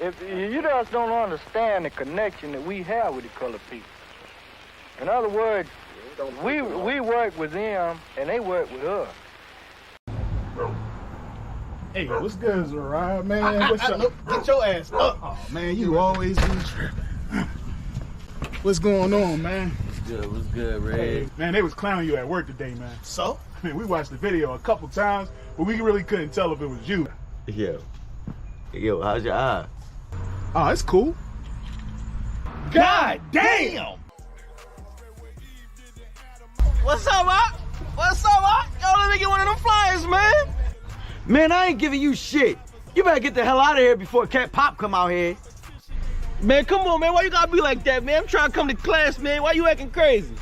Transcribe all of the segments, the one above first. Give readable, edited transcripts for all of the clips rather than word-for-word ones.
If you just don't understand the connection that we have with the colored people. In other words, we work with them and they work with us. Hey, what's good, Zariah, man? What's up? Get your ass up. Oh, man, you always be tripping. What's going on, man? What's good, Red? Hey, man, they was clowning you at work today, man. So? I mean, we watched the video a couple times, but we really couldn't tell if it was you. Yo, how's your eye? Oh, it's cool. God damn! What's up, Op? What's up, Op? Yo, let me get one of them flyers, man. Man, I ain't giving you shit. You better get the hell out of here before Cat Pop come out here. Man, come on, man. Why you gotta be like that, man? I'm trying to come to class, man. Why you acting crazy?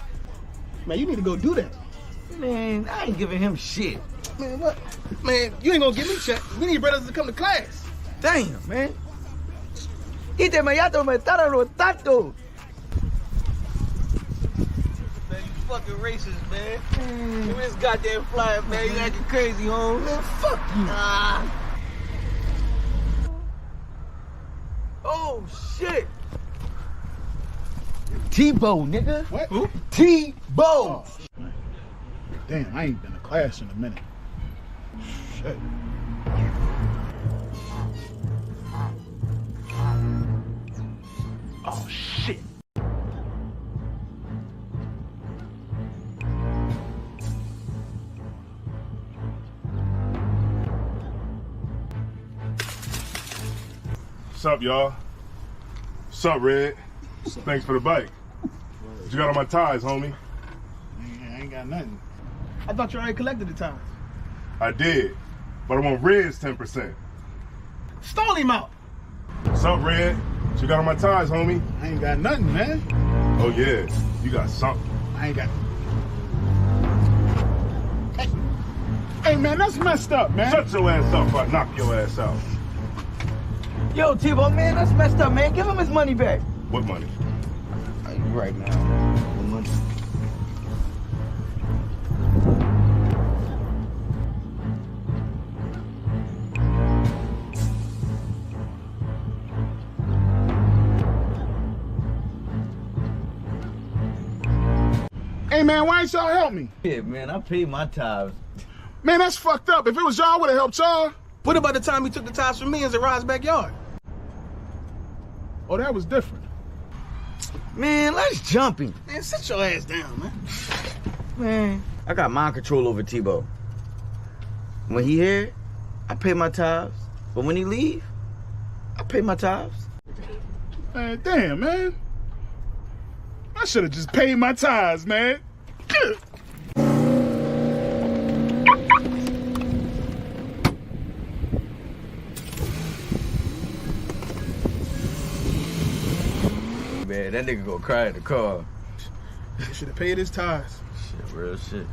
Man, you need to go do that. Man, I ain't giving him shit. Man, what? Man, you ain't gonna give me shit. We need brothers to come to class. Damn, man. Ite me yato me tararo tato. Man, you fucking racist, man. Give me this goddamn flyer, man. You acting crazy, homie. Man, fuck you. Oh, shit. Tebow, nigga. What? Who? Tebow. Oh, damn, I ain't been to class in a minute. Shit. Oh, shit. What's up, y'all? What's up, Red? Thanks for the bike. What you got on my ties, homie? I ain't got nothing. I thought you already collected the time. I did, but I want Red's 10%. Stall him out. What's up, Red? What you got on my ties, homie? I ain't got nothing, man. Oh, yeah. You got something. I ain't got. Hey, man, that's messed up, man. Shut your ass up or I knock your ass out. Yo, Tebow, man, that's messed up, man. Give him his money back. What money? Right now. The money. Hey, man, why ain't y'all help me? Yeah, man, I paid my tithes. Man, that's fucked up. If it was y'all, I would have helped y'all. What about the time he took the ties from me in Zariah's backyard? Oh, that was different. Man, let's jump him. Man, sit your ass down, man. Man, I got mind control over Tebow. When he here, I pay my tithes. But when he leave, I pay my tithes. Man, damn, man. I should have just paid my tithes, man. Man, that nigga gonna cry in the car. He should have paid his tithes. Shit, real shit.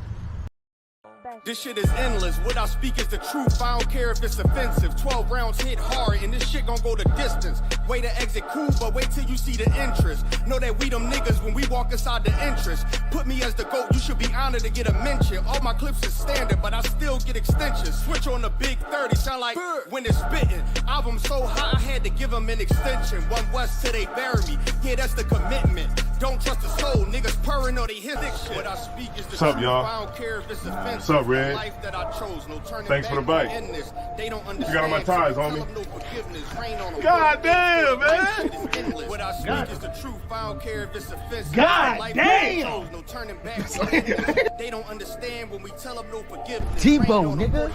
This shit is endless. What I speak is the truth. I don't care if it's offensive. 12 rounds hit hard, and this shit gon' go the distance. Way to exit cool, but wait till you see the interest. Know that we them niggas when we walk inside the entrance. Put me as the GOAT, you should be honored to get a mention. All my clips is standard, but I still get extensions. Switch on the big 30, sound like when it's spitting. Album so high, I had to give them an extension. One West till they bury me. Yeah, that's the commitment. Don't trust the soul, niggas purring or they hit this shit. What I speak is the What's up, truth. y'all? I don't care if it's offensive. What's up, Red? Life that I chose, no turning Thanks for the back, bike. no endless. They don't What you got on my ties, homie? God damn, man. What I speak is the truth. I don't care if it's offensive. God Life damn. that I chose, no turning back. They don't understand when we tell them no forgiveness. Tebow, nigga.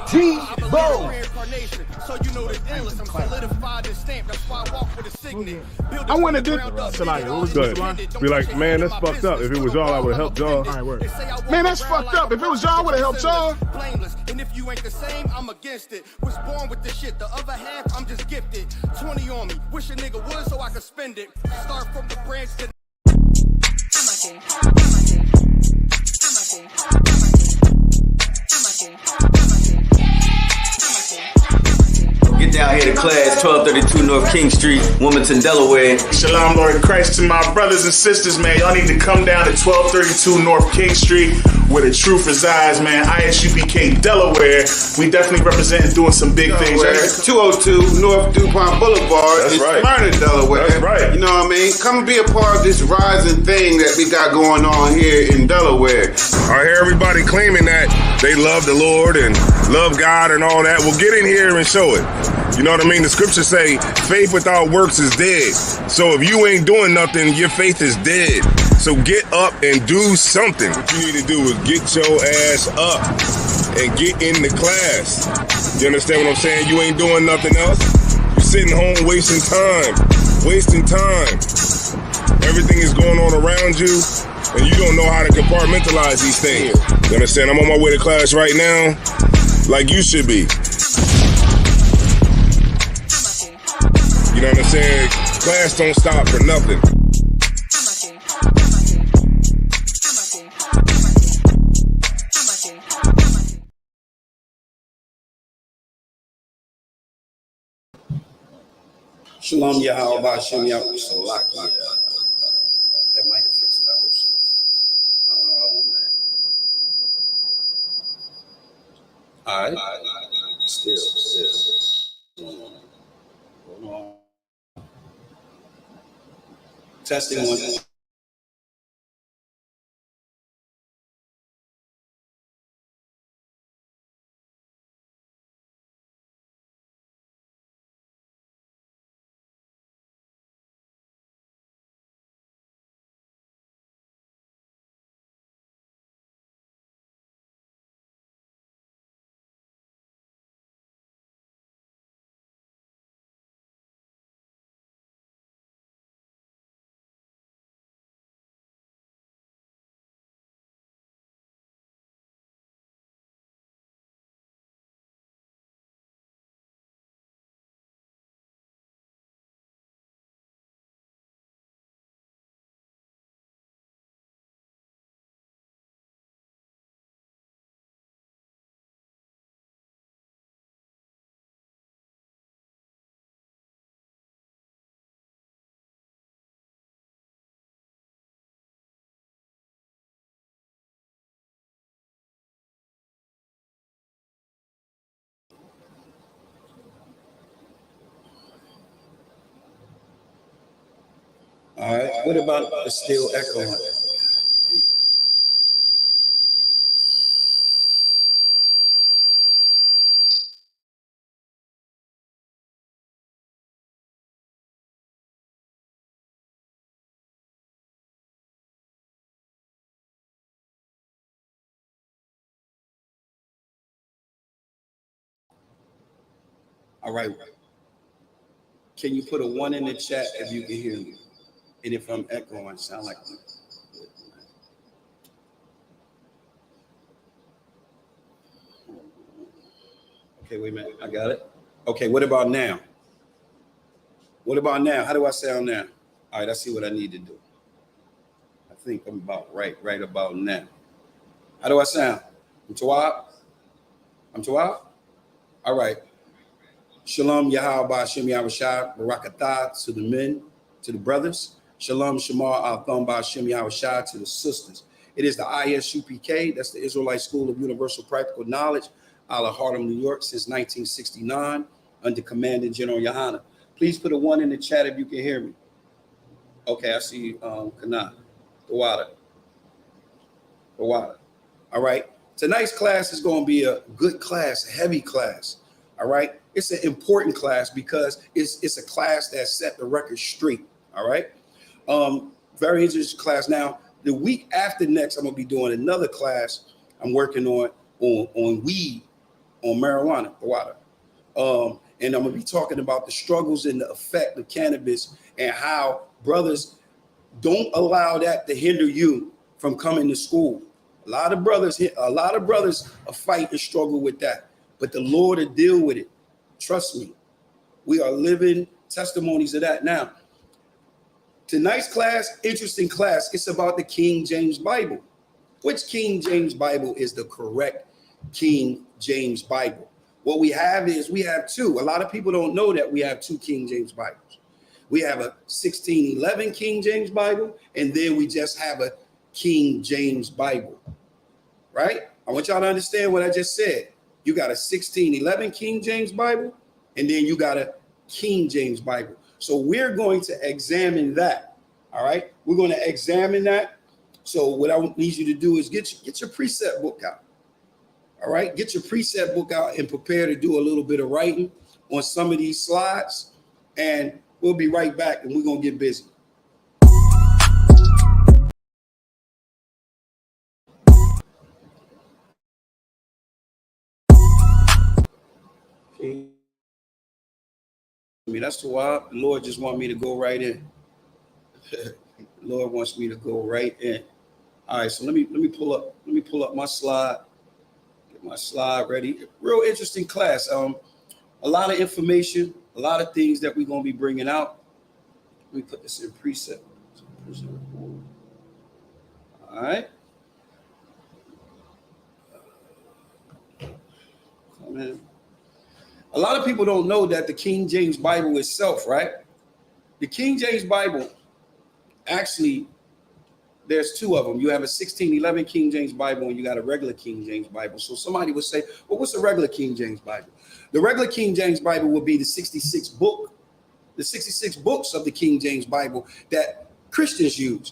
Tebow. Reincarnation, so you know the endless. I'm solidified and stamped. That's why I walk with a signet. I went and did Salaya. What was Good. good? Be like, man, that's fucked up. If it was y'all, I would have helped y'all. All right, word. Man, that's fucked up. If it was y'all, I would have helped y'all. Blameless. And if you ain't the same, I'm against it. Was born with the shit. The other half, I'm just gifted. 20 on me. Wish a nigga would so I could spend it. Start from the branch to Get down here to class, 1232 North King Street, Wilmington, Delaware. Shalom, Lord Christ, to my brothers and sisters, man. Y'all need to come down to 1232 North King Street, where the truth resides, man. ISUPK Delaware. We definitely representing doing some big things. 202 North DuPont Boulevard in Smyrna, Delaware. That's right. You know what I mean? Come and be a part of this rising thing that we got going on here in Delaware. I hear everybody claiming that they love the Lord and love God and all that. Well, get in here and show it. You know what I mean? The scriptures say faith without works is dead. So if you ain't doing nothing, your faith is dead. So get up and do something. What you need to do is get your ass up and get in the class. You understand what I'm saying? You ain't doing nothing else. You're sitting home wasting time. Everything is going on around you, and you don't know how to compartmentalize these things. You understand? I'm on my way to class right now, like you should be. You know what I'm saying? Class don't stop for nothing. Shalom Yahweh Ba'Shem Yahweh Salaki. That might have fixed that whole shit. Oh, man. All right. Still. Hold on. Testing one. All right. What about the still echoing? All right. Can you put a 1 in the chat if you can hear me? And if I'm echoing, sound like me. Okay, wait a minute. I got it. Okay, what about now? What about now? How do I sound now? All right, I see what I need to do. I think I'm about right about now. How do I sound? I'm Tawab? All right. Shalom Yahweh Ba'Shem Yahushua Barakatah to the men, to the brothers. Shalom Shamar Al-Thon Ba'Shem Yahushua to the sisters. It is the ISUPK, that's the Israelite School of Universal Practical Knowledge, out of Harlem, New York, since 1969, under Commanding General Yohana. Please put a 1 in the chat if you can hear me. Okay, I see Kanat. Gawada. All right. Tonight's class is going to be a good class, a heavy class. All right. It's an important class because it's a class that set the record straight. All right. Very interesting class. Now, the week after next, I'm going to be doing another class I'm working on weed, on marijuana, Gawada. And I'm going to be talking about the struggles and the effect of cannabis and how brothers don't allow that to hinder you from coming to school. A lot of brothers fight and struggle with that, but the Lord will deal with it. Trust me. We are living testimonies of that. Now, tonight's class, interesting class. It's about the King James Bible. Which King James Bible is the correct King James Bible? What we have two. A lot of people don't know that we have two King James Bibles. We have a 1611 King James Bible, and then we just have a King James Bible. right? I want y'all to understand what I just said. You got a 1611 King James Bible, and then you got a King James Bible. So we're going to examine that, all right? We're going to examine that. So what I need you to do is get your precept book out, all right? Get your precept book out and prepare to do a little bit of writing on some of these slides, and we'll be right back, and we're going to get busy. I mean, that's why the Lord just want me to go right in. The Lord wants me to go right in. All right, so let me pull up my slide. Get my slide ready. Real interesting class. A lot of information, a lot of things that we're gonna be bringing out. Let me put this in precept. All right. Come in. A lot of people don't know that the King James Bible itself, right? The King James Bible, actually, there's two of them. You have a 1611 King James Bible and you got a regular King James Bible. So somebody would say, well, what's a regular King James Bible? The regular King James Bible would be the 66 books of the King James Bible that Christians use.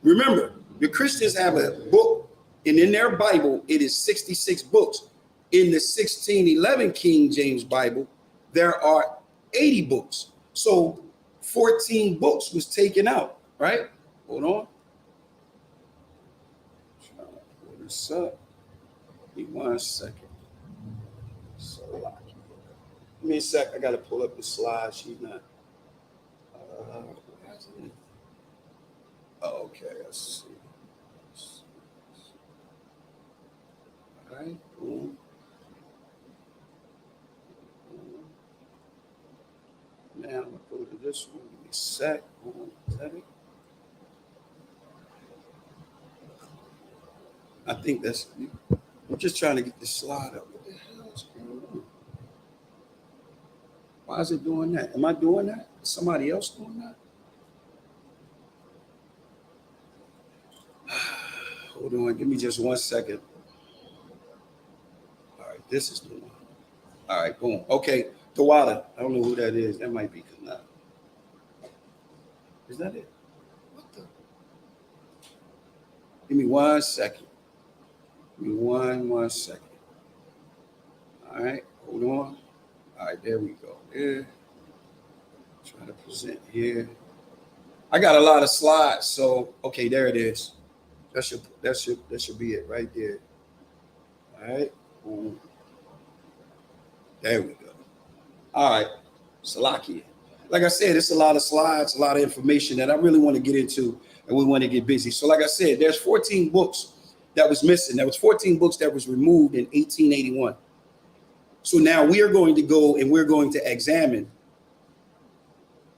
Remember, the Christians have a book, and in their Bible, it is 66 books. In the 1611 King James Bible, there are 80 books. So 14 books was taken out, right? Hold on. Try to pull this up. Give me 1 second. Give me a sec. I got to pull up the slide. She's not. Okay, let's see. All right, cool. Now I'm gonna go to this one. Give me a sec. Is that it? I think that's. I'm just trying to get the slide up. What the hell is going on? Why is it doing that? Am I doing that? Is somebody else doing that? Hold on. Give me just 1 second. All right, this is the one. All right, boom. Okay. Tawada. I don't know who that is. That might be Kanat. Is that it? What the? Give me 1 second. Give me one second. All right, hold on. All right, there we go. There. Try to present here. I got a lot of slides, so okay, there it is. That should be it right there. All right. Boom. There we go. All right, Salakia. Like I said, it's a lot of slides, a lot of information that I really want to get into, and we want to get busy. So like I said, there's 14 books that was missing. There was 14 books that was removed in 1881. So now we are going to go and we're going to examine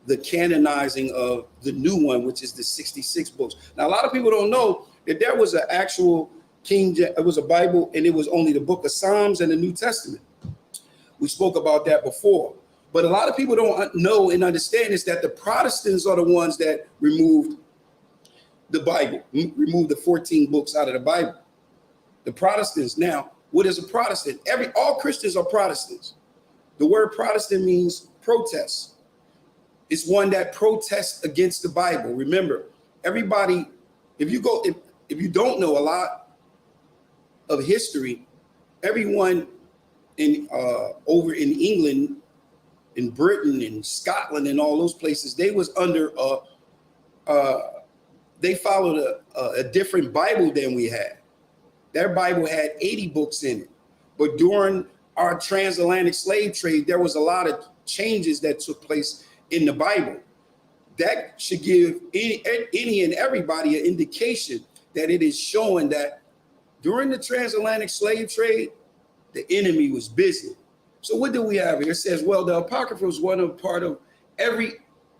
the canonizing of the new one, which is the 66 books. Now, a lot of people don't know that there was an actual it was a Bible, and it was only the book of Psalms and the New Testament. We spoke about that before. But a lot of people don't know and understand is that the Protestants are the ones that removed the Bible, removed the 14 books out of the Bible. The Protestants. Now, what is a Protestant? All Christians are Protestants. The word Protestant means protest. It's one that protests against the Bible. Remember, everybody, if you don't know a lot of history, everyone over in England, in Britain, in Scotland, and all those places, they was under they followed a different Bible than we had. Their Bible had 80 books in it. But during our transatlantic slave trade, there was a lot of changes that took place in the Bible. That should give any and everybody an indication that it is showing that during the transatlantic slave trade, the enemy was busy. So what do we have here? It says, well, the Apocrypha was part of every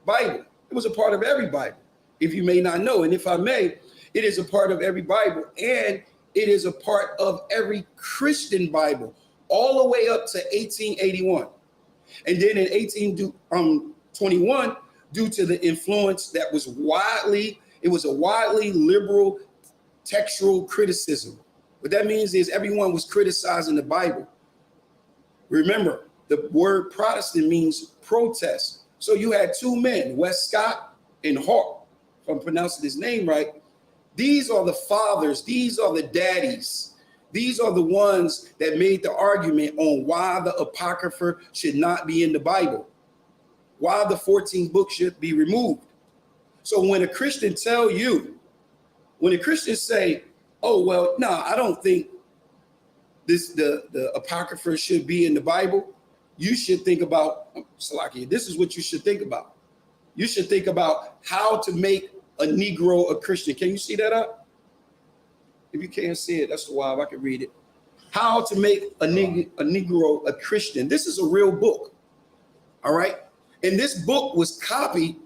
Bible. It was a part of every Bible, if you may not know. And if I may, it is a part of every Bible, and it is a part of every Christian Bible, all the way up to 1881. And then in 1821, due to the influence that was it was a widely liberal textual criticism. What that means is everyone was criticizing the Bible. Remember, the word Protestant means protest. So you had two men, Westcott and Hart, if I'm pronouncing his name right. These are the fathers, these are the daddies. These are the ones that made the argument on why the Apocrypha should not be in the Bible, why the 14 books should be removed. So when a Christian tell you, when a Christian say, oh, well, no, I don't think the Apocrypha should be in the Bible, you should think about, Salakia, this is what you should think about. You should think about how to make a Negro a Christian. Can you see that up? If you can't see it, that's the why I can read it. How to make a Negro a Christian. This is a real book. All right. And this book was copied.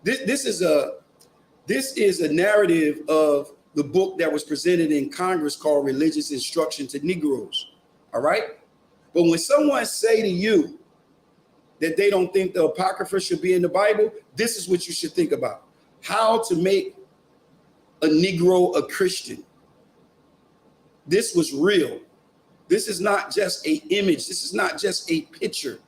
This is a narrative of the book that was presented in Congress called Religious Instruction to Negroes. All right. But when someone say to you that they don't think the Apocrypha should be in the Bible, this is what you should think about. How to make a Negro a Christian. This was real. This is not just an image. This is not just a picture.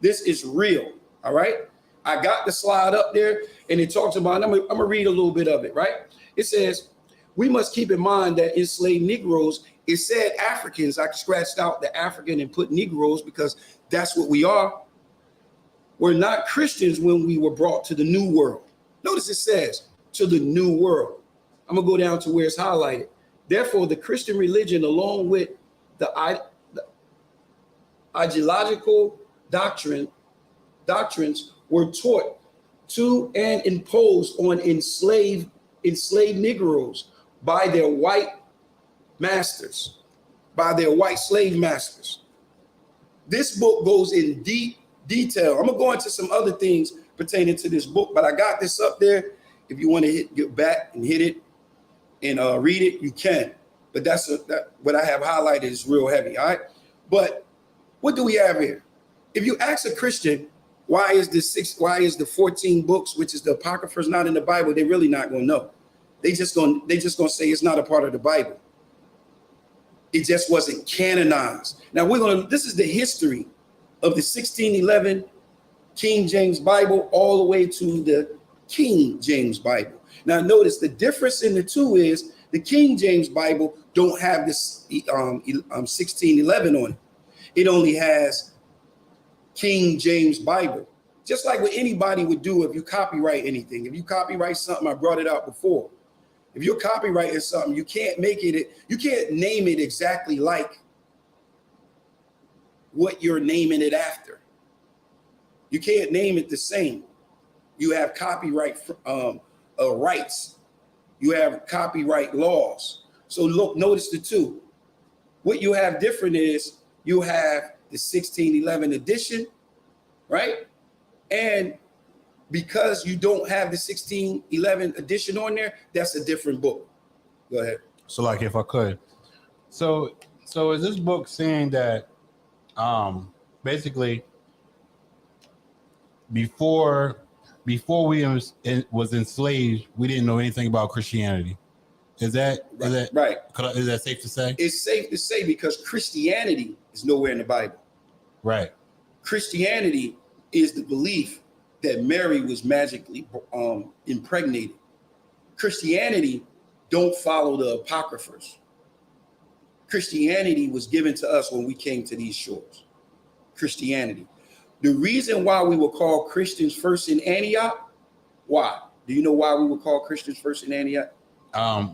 This is real. All right. I got the slide up there and it talks about, I'm gonna read a little bit of it, right? It says, we must keep in mind that enslaved Negroes, it said Africans. I scratched out the African and put Negroes because that's what we are. We're not Christians when we were brought to the new world. Notice it says to the new world. I'm gonna go down to where it's highlighted. Therefore, the Christian religion, along with the ideological doctrines were taught to and imposed on enslaved Negroes by their white masters, by their white slave masters. This book goes in deep detail. I'm gonna go into some other things pertaining to this book, but I got this up there. If you want to get back and hit it and read it, you can. But that's what I have highlighted is real heavy. All right. But what do we have here? If you ask a Christian, why is the 14 books, which is the Apocrypha, not in the Bible, they're really not gonna know. They just gonna say it's not a part of the Bible. It just wasn't canonized. Now this is the history of the 1611 King James Bible all the way to the King James Bible. Now notice the difference in the two is the King James Bible don't have this 1611 on it. It only has King James Bible. Just like what anybody would do if you copyright anything. If you copyright something, I brought it out before. If you're copyrighting something, you can't you can't name it exactly like what you're naming it after. You can't name it the same. You have copyright rights. You have copyright laws. So look, notice the two. What you have different is you have the 1611 edition, right? And because you don't have the 1611 edition on there, that's a different book. Go ahead. So like if I could. So is this book saying that basically before we was enslaved, we didn't know anything about Christianity? Is that right? Is that safe to say? It's safe to say because Christianity is nowhere in the Bible. Right. Christianity is the belief that Mary was magically impregnated. Christianity don't follow the Apocryphers. Christianity was given to us when we came to these shores. Christianity. The reason why we were called Christians first in Antioch, why? Do you know why we were called Christians first in Antioch?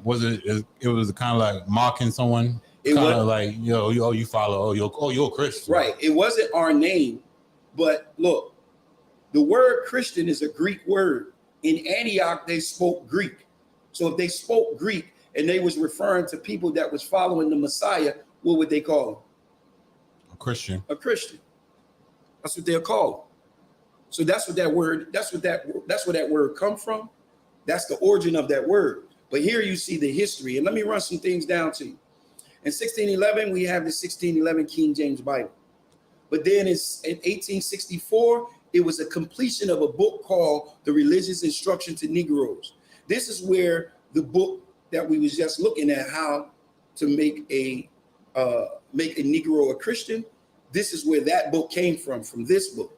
Was it was kind of like mocking someone? It kind of like, you follow, you're a Christian. Right. It wasn't our name, but look, the word Christian is a Greek word. In Antioch, they spoke Greek. So if they spoke Greek and they was referring to people that was following the Messiah, what would they call them? A Christian. A Christian. That's what they're called. So that's what that word come from. That's the origin of that word. But here you see the history. And let me run some things down to you. In 1611, we have the 1611 King James Bible. But then in 1864, it was a completion of a book called The Religious Instruction to Negroes. This is where the book that we was just looking at how to make a Negro a Christian, this is where that book came from this book.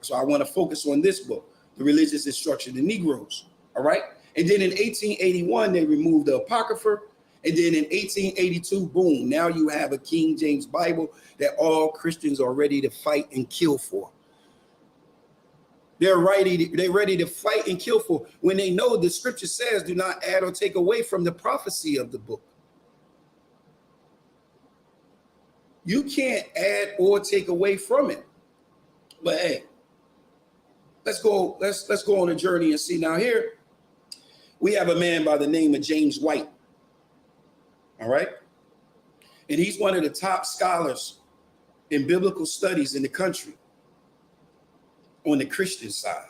So I want to focus on this book, The Religious Instruction of Negroes. All right. And then in 1881, they removed the Apocrypha. And then in 1882, boom, now you have a King James Bible that all Christians are ready to fight and kill for. They're ready to fight and kill for when they know the scripture says, do not add or take away from the prophecy of the book. You can't add or take away from it. But hey, let's go on a journey and see. Now here we have a man by the name of James White. All right. And he's one of the top scholars in biblical studies in the country on the Christian side.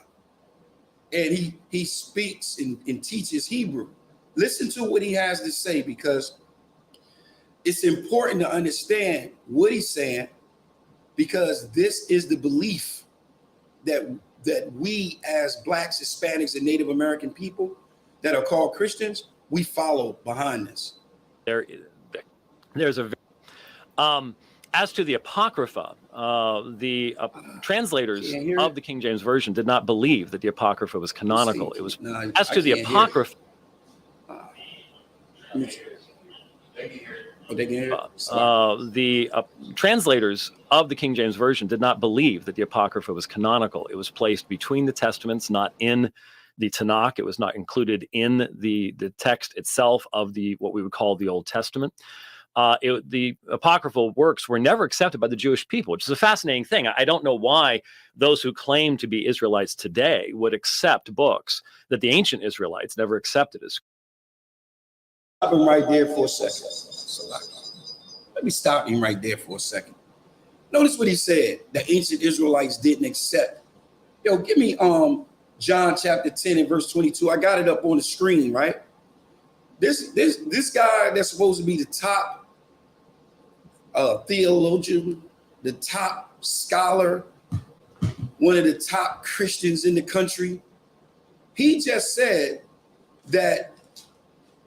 And he speaks and teaches Hebrew. Listen to what he has to say, because it's important to understand what he's saying, because this is the belief that we as Blacks, Hispanics, and Native American people that are called Christians, we follow behind this. There's a as to the Apocrypha, the translators of the King James Version did not believe that the Apocrypha was canonical. It was as to the Apocrypha. The translators of the King James Version did not believe that the Apocrypha was canonical. It was placed between the Testaments, not in the Tanakh. It was not included in the text itself of what we would call the Old Testament. The apocryphal works were never accepted by the Jewish people, which is a fascinating thing. I don't know why those who claim to be Israelites today would accept books that the ancient Israelites never accepted as. Stop him right there for a second. Let me stop him right there for a second. Notice what he said. The ancient Israelites didn't accept. Yo, give me John chapter 10 and verse 22. I got it up on the screen, right? This guy that's supposed to be the top theologian, the top scholar, one of the top Christians in the country, he just said that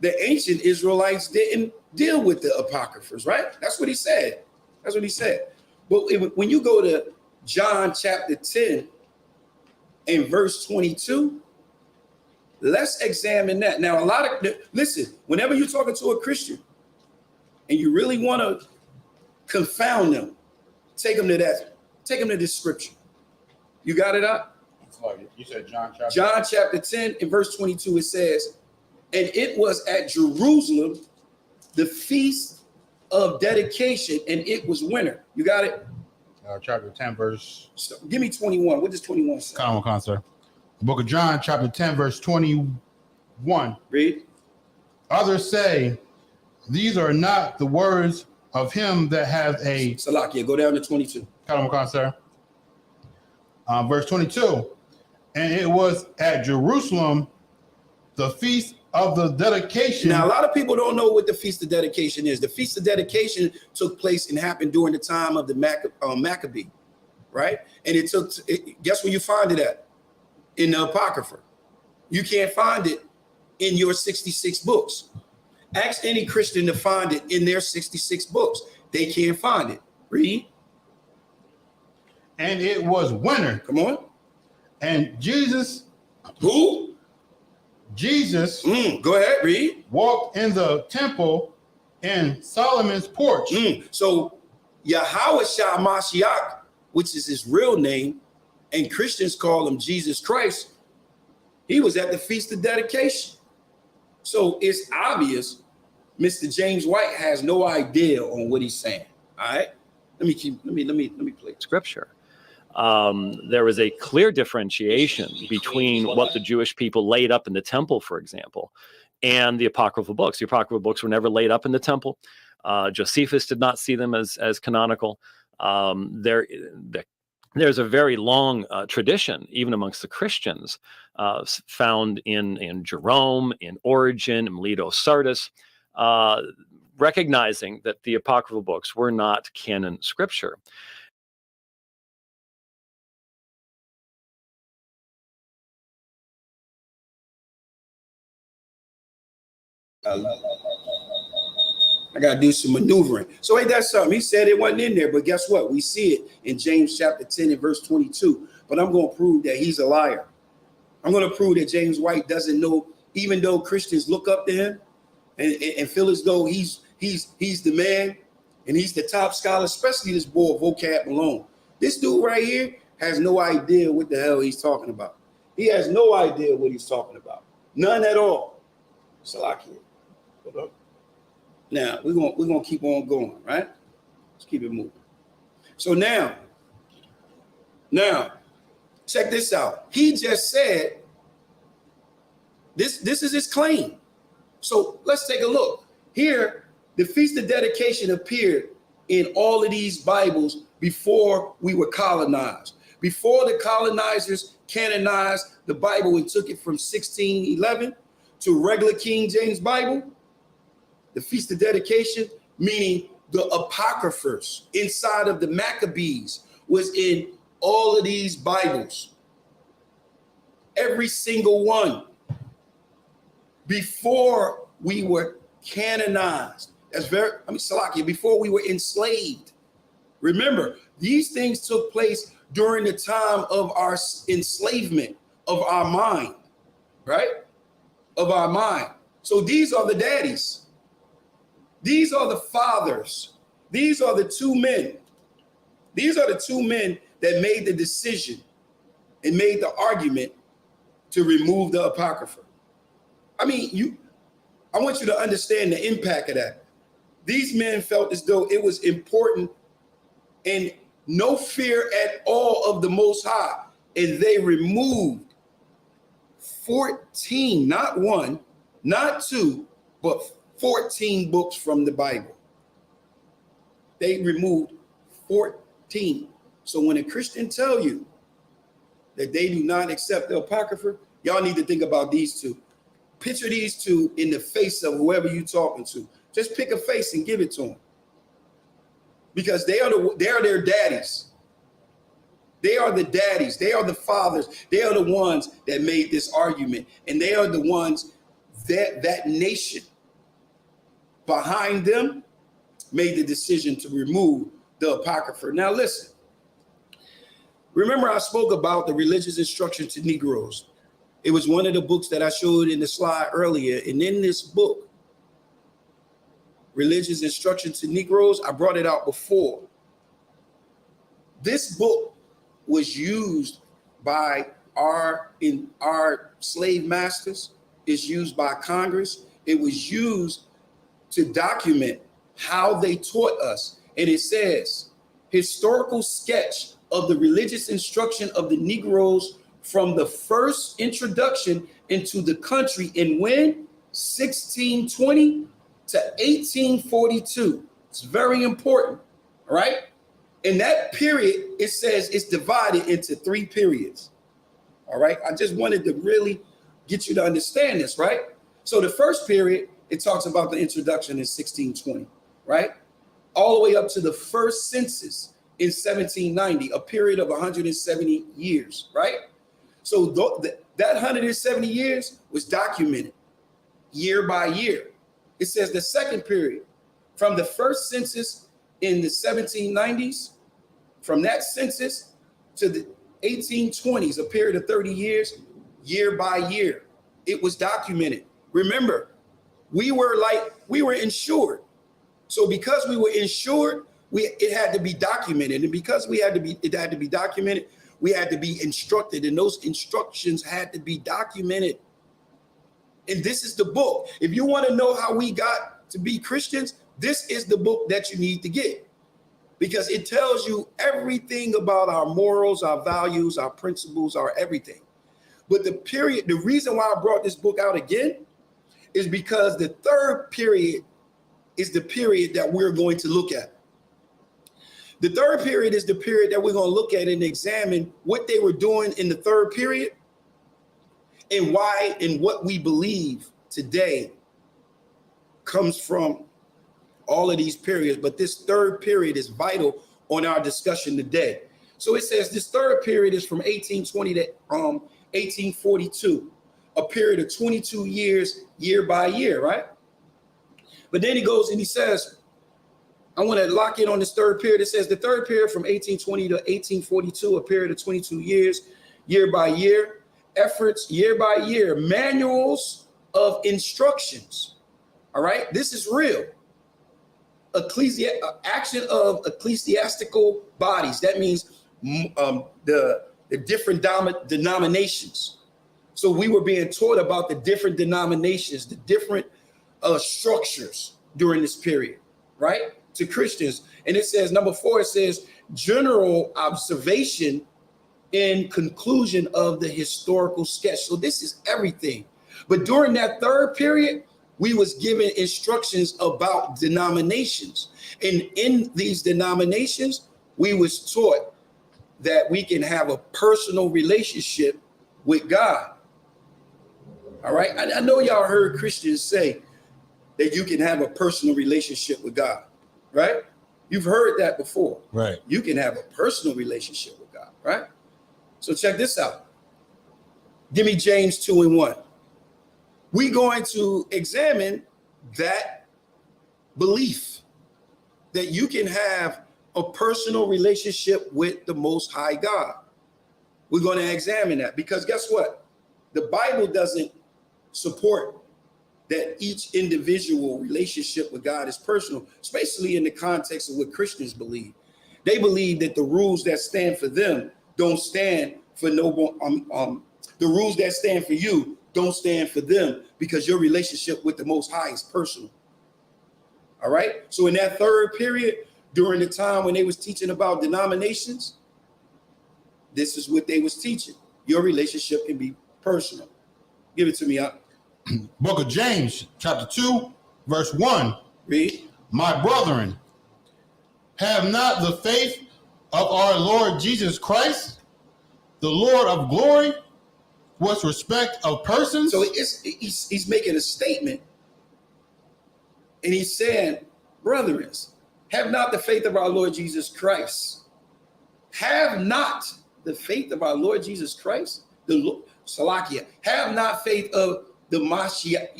the ancient Israelites didn't deal with the apocryphas, right? That's what he said. That's what he said. But when you go to John chapter 10 and verse 22, let's examine that. Now, listen, whenever you're talking to a Christian and you really want to confound them, take them to this scripture. You got it up? You said John chapter 10 and verse 22, it says, and it was at Jerusalem, the feast of dedication, and it was winter. You got it? Chapter 10, verse. So, give me 21. What does 21 say? Come on, sir. The book of John, chapter 10, verse 21. Read. Others say, these are not the words of him that has a. Salakia, go down to 22. Come on, sir. Verse 22. And it was at Jerusalem, the feast of the dedication. Now, a lot of people don't know what the Feast of Dedication is. The Feast of Dedication took place and happened during the time of the Maccabee, right? And guess where you find it at? In the Apocrypha. You can't find it in your 66 books. Ask any Christian to find it in their 66 books. They can't find it. Read. And it was winter. Come on. And Jesus. Who? Jesus. Go ahead, read. Walked in the temple in Solomon's porch. So Yahweh Shah Mashiach, which is his real name, and Christians call him Jesus Christ, he was at the Feast of Dedication. So it's obvious Mr. James White has no idea on what he's saying. All right. Let me play scripture. There was a clear differentiation between what the Jewish people laid up in the temple, for example, and the apocryphal books. The apocryphal books were never laid up in the temple. Josephus did not see them as canonical. There's a very long tradition, even amongst the Christians, found in Jerome, in Origen, in Melito Sardis, recognizing that the apocryphal books were not canon scripture. I got to do some maneuvering. So ain't that something? He said it wasn't in there, but guess what? We see it in James chapter 10 and verse 22. But I'm going to prove that he's a liar. I'm going to prove that James White doesn't know, even though Christians look up to him and feel as though he's the man and he's the top scholar, especially this boy Vocab Malone. This dude right here has no idea what the hell he's talking about. He has no idea what he's talking about. None at all. Salakia. Hold up. Now we're gonna keep on going, right? Let's keep it moving. So now, check this out. He just said this is his claim. So let's take a look. Here, the Feast of Dedication appeared in all of these Bibles before we were colonized. Before the colonizers canonized the Bible and took it from 1611 to regular King James Bible, the Feast of Dedication, meaning the apocryphers inside of the Maccabees, was in all of these Bibles. Every single one. Before we were canonized. Salakia, before we were enslaved. Remember, these things took place during the time of our enslavement of our mind, right? Of our mind. So these are the daddies. These are the fathers. These are the two men. These are the two men that made the decision and made the argument to remove the Apocrypha. I mean, I want you to understand the impact of that. These men felt as though it was important and no fear at all of the Most High. And they removed 14, not one, not two, but 14 books from the Bible. They removed 14. So when a Christian tell you that they do not accept the Apocrypha, y'all need to think about these two. Picture these two in the face of whoever you're talking to. Just pick a face and give it to them. Because they are their daddies. They are the daddies. They are the fathers. They are the ones that made this argument. And they are the ones that nation behind them made the decision to remove the Apocrypha. Now listen. Remember I spoke about the religious instruction to Negroes. It was one of the books that I showed in the slide earlier. And in this book, Religious Instruction to Negroes, I brought it out before. This book was used by our slave masters. It's used by Congress. It was used to document how they taught us. And it says, historical sketch of the religious instruction of the Negroes from the first introduction into the country in when? 1620 to 1842. It's very important, all right? In that period, it says it's divided into 3 periods, all right? I just wanted to really get you to understand this, right? So the first period, it talks about the introduction in 1620, right? All the way up to the first census in 1790, a period of 170 years, right? So that 170 years was documented year by year. It says the second period, from the first census in the 1790s, from that census to the 1820s, a period of 30 years, year by year, it was documented. Remember, we were insured. So because we were insured, it had to be documented. And because it had to be documented, we had to be instructed, and those instructions had to be documented. And this is the book. If you want to know how we got to be Christians, this is the book that you need to get, because it tells you everything about our morals, our values, our principles, our everything. But the reason why I brought this book out again is because the third period is the period that we're going to look at. The third period is the period that we're going to look at and examine what they were doing in the third period and why and what we believe today comes from all of these periods. But this third period is vital on our discussion today. So it says this third period is from 1820 to 1842, a period of 22 years, year by year, right? But then he goes and he says, I want to lock in on this third period. It says the third period from 1820 to 1842, a period of 22 years, year by year, efforts year by year, manuals of instructions. All right, this is real. Action of ecclesiastical bodies. That means the different denominations. So we were being taught about the different denominations, the different structures during this period, right? To Christians. And it says, number 4, it says general observation in conclusion of the historical sketch. So this is everything. But during that third period, we was given instructions about denominations. And in these denominations, we was taught that we can have a personal relationship with God. All right. I know y'all heard Christians say that you can have a personal relationship with God, right? You've heard that before. Right. You can have a personal relationship with God, right? So check this out. Give me James 2:1. We're going to examine that belief that you can have a personal relationship with the Most High God. We're going to examine that because guess what? The Bible doesn't support that each individual relationship with God is personal, especially in the context of what Christians believe. They believe that the rules that stand for them don't stand for no one. The rules that stand for you don't stand for them because your relationship with the Most High is personal. All right. So in that third period, during the time when they was teaching about denominations, this is what they was teaching. Your relationship can be personal. Give it to me out. Book of James, chapter 2, verse 1. Read. My brethren, have not the faith of our Lord Jesus Christ, the Lord of glory, with respect of persons. So he's making a statement, and he's saying, brethren, have not the faith of our Lord Jesus Christ. Have not the faith of our Lord Jesus Christ, the Salakia. Have not faith of the Mashiach,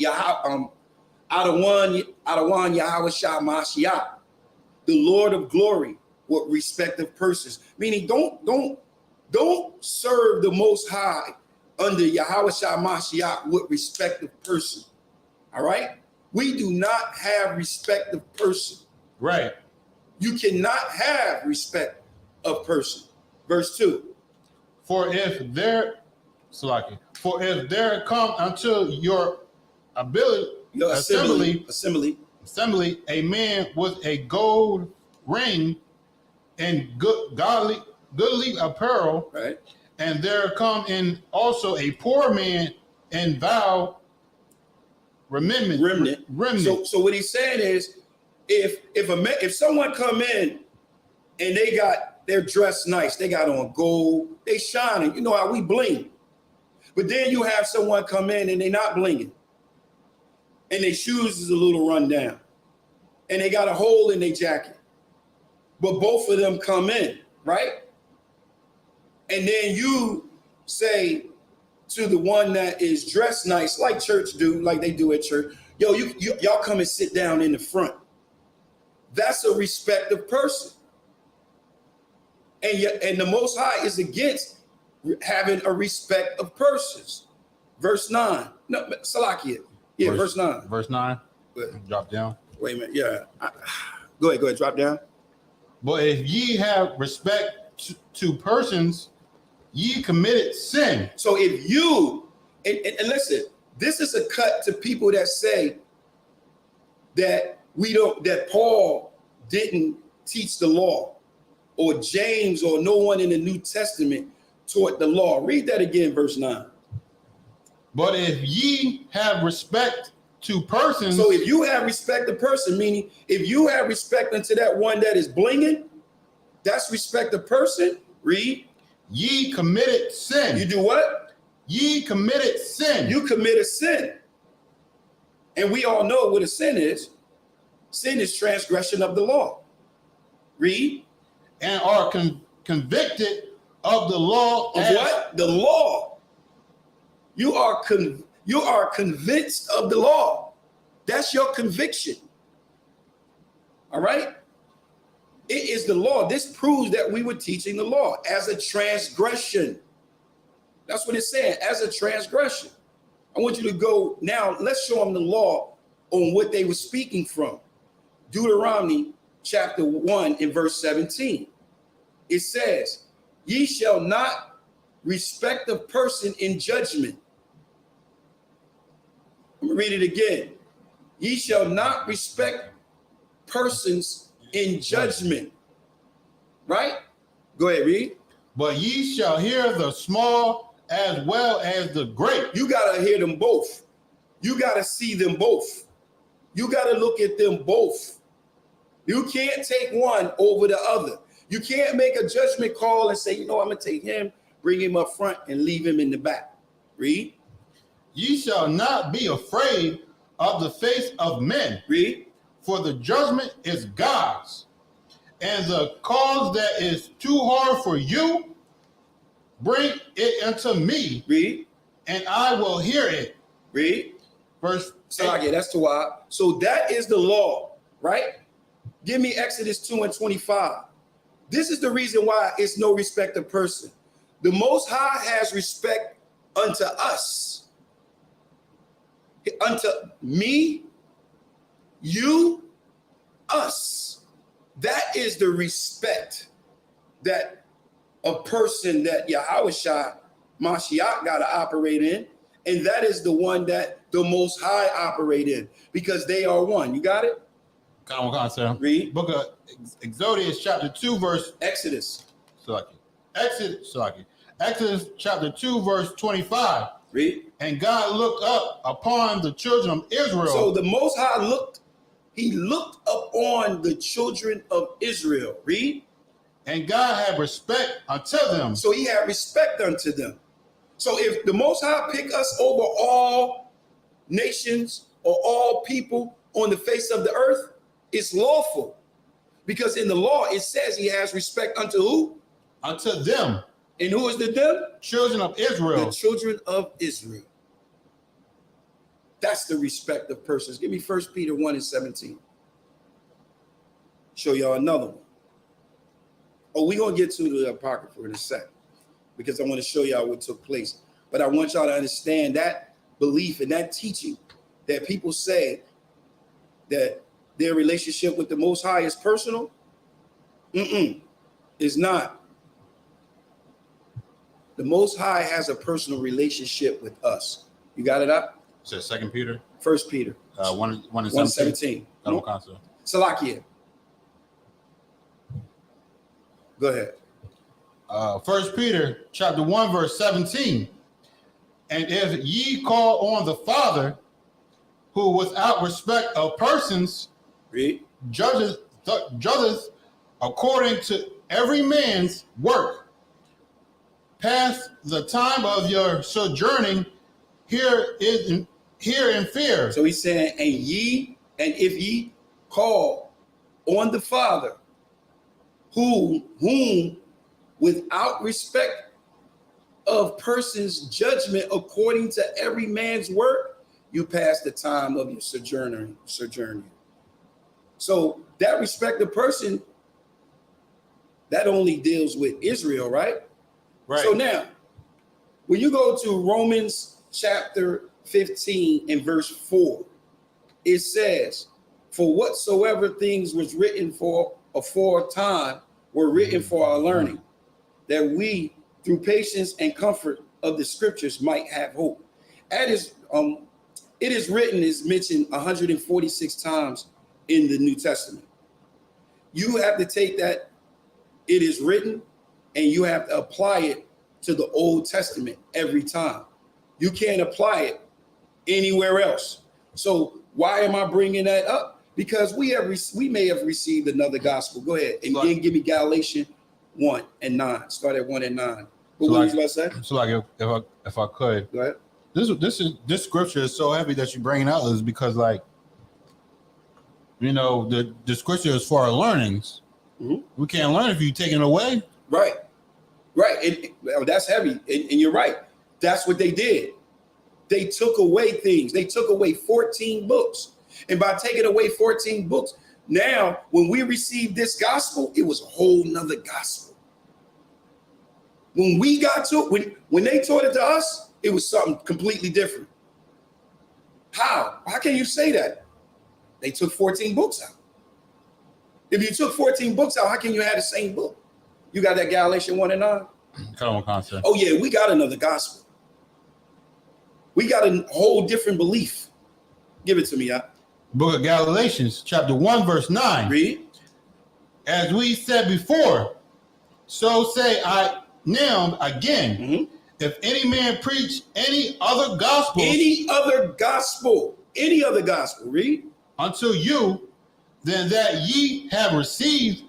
Adawan Yahweh Shah Mashiach, the Lord of glory, with respect of persons. Meaning, don't serve the Most High under Yahweh Shah Mashiach with respect of person. All right? We do not have respect of person. Right. You cannot have respect of person. Verse 2. For if there come unto your assembly a man with a gold ring and goodly apparel, right? And there come in also a poor man and vow remnant. So what he's saying is, if someone come in and they're dressed nice, they got on gold, they shining, you know how we bling. But then you have someone come in and they not blinging, and their shoes is a little run down, and they got a hole in their jacket. But both of them come in, right? And then you say to the one that is dressed nice, like church do, like they do at church, yo, y'all come and sit down in the front. That's a respective person. And the Most High is against having a respect of persons. Verse 9. No, Salakia. Yeah, verse 9. Verse 9. Drop down. Wait a minute. Yeah. Go ahead. Drop down. But if ye have respect to persons, ye committed sin. So if you, and listen, this is a cut to people that say that that Paul didn't teach the law, or James or no one in the New Testament taught the law. Read that again, verse 9. But if ye have respect to persons. So if you have respect to person, meaning if you have respect unto that one that is blinging, that's respect to person. Read. Ye committed sin. You do what? Ye committed sin. You committed sin. And we all know what a sin is. Sin is transgression of the law. Read. And are convicted of the law. Of what? The law. You are convinced of the law. That's your conviction. All right? It is the law. This proves that we were teaching the law as a transgression. That's what it's saying, as a transgression. I want you to go now. Let's show them the law on what they were speaking from. Deuteronomy chapter 1 and verse 17. It says, ye shall not respect a person in judgment. I'm going to read it again. Ye shall not respect persons in judgment. Right? Go ahead, read. But ye shall hear the small as well as the great. You got to hear them both. You got to see them both. You got to look at them both. You can't take one over the other. You can't make a judgment call and say, you know, I'm going to take him, bring him up front, and leave him in the back. Read. Ye shall not be afraid of the face of men. Read. For the judgment is God's. And the cause that is too hard for you, bring it unto me. Read. And I will hear it. Read. Verse. So again, that's the why. So that is the law, right? Give me Exodus 2 and 25. This is the reason why it's no respect of person. The Most High has respect unto us. Unto me, you, us. That is the respect that a person that Yahushua Mashiach got to operate in. And that is the one that the Most High operate in, because they are one. You got it? Read. Book of Exodus chapter 2 verse. Exodus. Exodus chapter 2 verse 25. Read. And God looked up upon the children of Israel. So the Most High looked up on the children of Israel. Read. And God had respect unto them. So he had respect unto them. So if the Most High pick us over all nations or all people on the face of the earth, it's lawful. Because in the law, it says he has respect unto who? Unto them. And who is the them? Children of Israel. The children of Israel. That's the respect of persons. Give me 1 Peter 1 and 17. Show y'all another one. Oh, we're going to get to the Apocrypha in a second, because I want to show y'all what took place. But I want y'all to understand that belief and that teaching that people say that their relationship with the Most High is personal. It's not. The Most High has a personal relationship with us. You got it up? It says 2 Peter. 1 Peter. 1 and 17. Salakia. Go ahead. 1 Peter chapter 1 verse 17. And if ye call on the Father, who without respect of persons judges according to every man's work, pass the time of your sojourning here in fear. So he's saying, and if ye call on the Father, whom without respect of persons judgment according to every man's work, you pass the time of your sojourning. So that respect of person, that only deals with Israel, right? Right. So now, when you go to Romans chapter 15 and verse 4, it says, for whatsoever things was written for aforetime were written for our learning, that we, through patience and comfort of the scriptures, might have hope. That is, it is written, is mentioned 146 times in the New Testament. You have to take that, it is written, and you have to apply it to the Old Testament every time. You can't apply it anywhere else. So why am I bringing that up? Because we may have received another gospel. Go ahead and then give me Galatians 1 and 9. Start at 1 and 9. What was you about to say? So like if I could, go ahead. This scripture is so heavy that you bring it out is because, like, you know, the scripture is for our learnings. Mm-hmm. We can't learn if you take it away. Right. That's heavy. And you're right. That's what they did. They took away things. They took away 14 books. And by taking away 14 books, Now, when we received this gospel, it was a whole nother gospel. When we got to it, when they taught it to us, it was something completely different. How? How can you say that? They took 14 books out. If you took 14 books out, how can you have the same book? You got that Galatians 1 and 9? Come on, concept. Oh yeah, we got another gospel. We got a whole different belief. Give it to me, Book of Galatians, chapter 1, verse 9. Read. As we said before, so say I now again. Mm-hmm. If any man preach any other gospel, read, unto you, then that ye have received,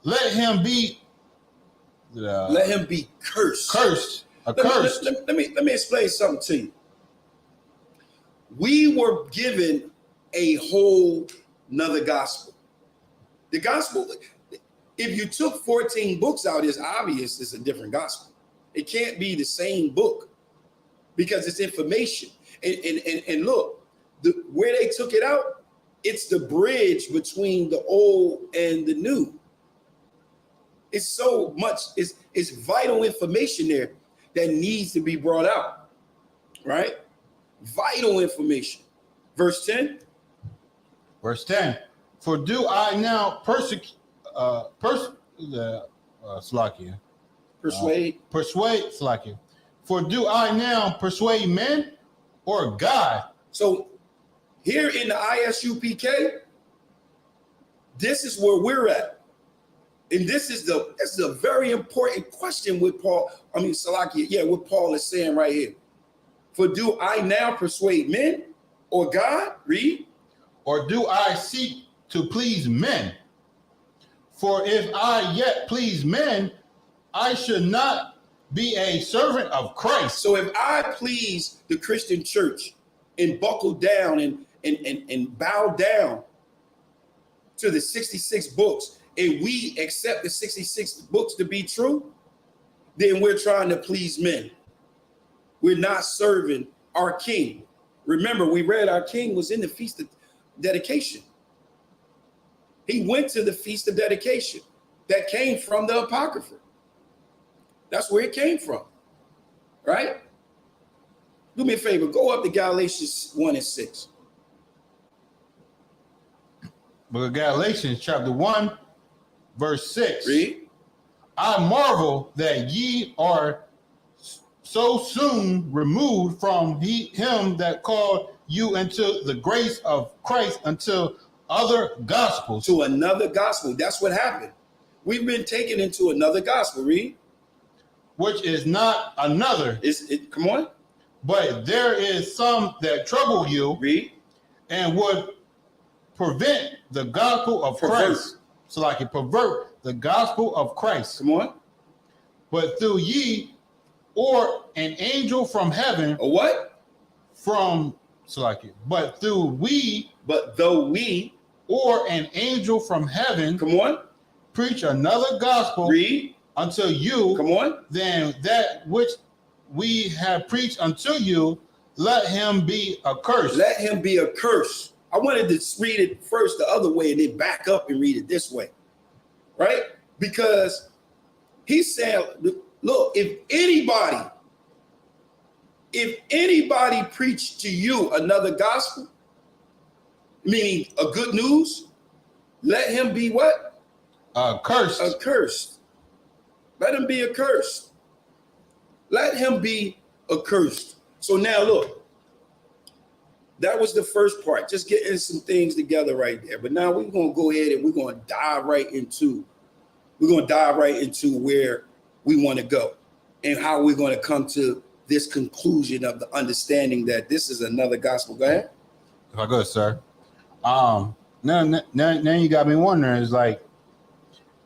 let him be cursed. Accursed. Let me explain something to you. We were given a whole nother gospel. The gospel, if you took 14 books out, it's obvious it's a different gospel. It can't be the same book because it's information. And look, where they took it out, it's the bridge between the old and the new. It's so much, it's vital information there that needs to be brought out, right? Vital information. Verse 10. Verse 10. For do I now persuade, Slakia. For do I now persuade men or God? So here in the Isupk, this is where we're at. And this is a very important question with Paul. Salakia, what Paul is saying right here. For do I now persuade men or God? Read. Or do I seek to please men? For if I yet please men, I should not be a servant of Christ. So if I please the Christian church and buckle down and bow down to the 66 books, and we accept the 66 books to be true, then we're trying to please men. We're not serving our king. Remember, we read our king was in the Feast of Dedication. He went to the Feast of Dedication that came from the Apocrypha. That's where it came from, right? Do me a favor, go up to Galatians 1 and 6. Book of Galatians, chapter 1, verse 6. Read. I marvel that ye are so soon removed from him that called you into the grace of Christ unto other gospels. To another gospel. That's what happened. We've been taken into another gospel. Read. Which is not another. Come on. But there is some that trouble you. Read. And would prevent the gospel of Christ. So like it pervert the gospel of Christ. Come on. But through ye or an angel from heaven. A what? But though we or an angel from heaven. Come on. Preach another gospel. Read. Unto you. Come on. Then that which we have preached unto you, let him be accursed. Let him be accursed. I wanted to read it first the other way and then back up and read it this way. Right? Because he said, look, if anybody preached to you another gospel, meaning a good news, let him be what? Accursed. Accursed. Let him be accursed. Let him be accursed. So now look, that was the first part, just getting some things together right there. But now we're going to go ahead and we're going to dive right into where we want to go and how we're going to come to this conclusion of the understanding that this is another gospel. Go ahead. If I go, sir. Now you got me wondering, is like,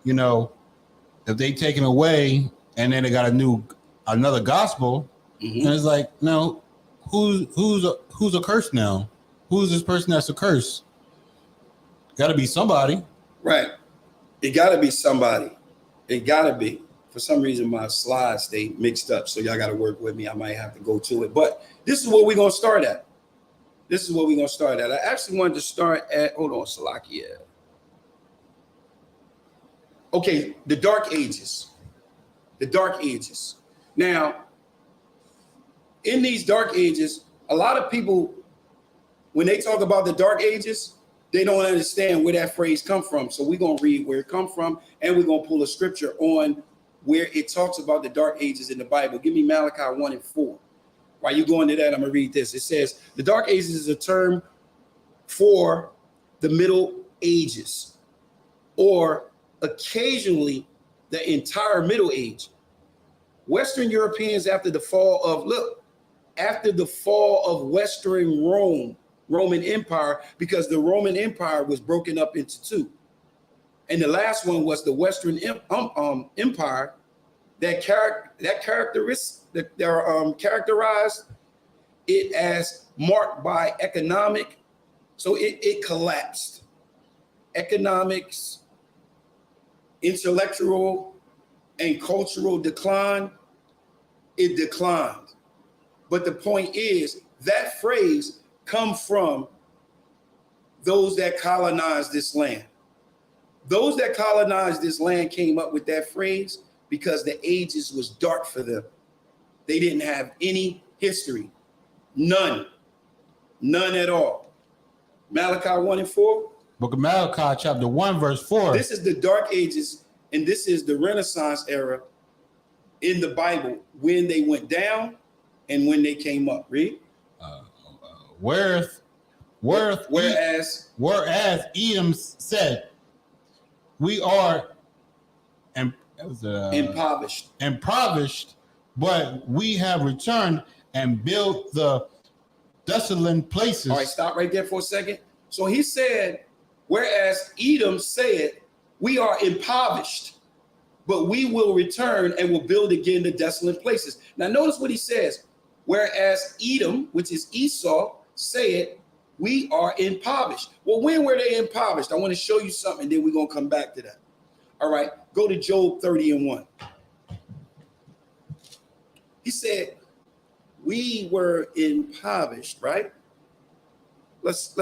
you know, if they taken away and then they got another gospel, and it's like, no, who's accursed now? Who's this person that's accursed? Got to be somebody, right? It got to be somebody. It got to be. For some reason, my slides stay mixed up, so y'all got to work with me. I might have to go to it, but this is where we're gonna start at. I actually wanted to start at. Hold on, Salakia. Okay, the Dark Ages. The Dark Ages. Now, in these Dark Ages, a lot of people, when they talk about the Dark Ages, they don't understand where that phrase come from. So we're going to read where it come from, and we're going to pull a scripture on where it talks about the Dark Ages in the Bible. Give me Malachi 1 and 4. While you go into that, I'm going to read this. It says, the Dark Ages is a term for the Middle Ages, or occasionally the entire Middle Age. Western Europeans, after the fall of Western Roman Empire, because the Roman Empire was broken up into two. And the last one was the Western Empire that characterized it as marked by economic, so it collapsed. Economics, intellectual, and cultural decline, it declined. But the point is, that phrase comes from those that colonized this land. Those that colonized this land came up with that phrase because the ages was dark for them. They didn't have any history. None at all. Malachi 1 and 4. Book of Malachi, chapter 1, verse 4. This is the Dark Ages, and this is the Renaissance era in the Bible, when they went down and when they came up. Read. Whereas Edom said, we are impoverished, but we have returned and built the desolate places. All right, stop right there for a second. So he said, whereas Edom said, we are impoverished, but we will return and will build again the desolate places. Now notice what he says. Whereas Edom, which is Esau, said, we are impoverished. Well, when were they impoverished? I want to show you something, then we're going to come back to that. All right, go to Job 30 and 1. He said, we were impoverished, right? Let's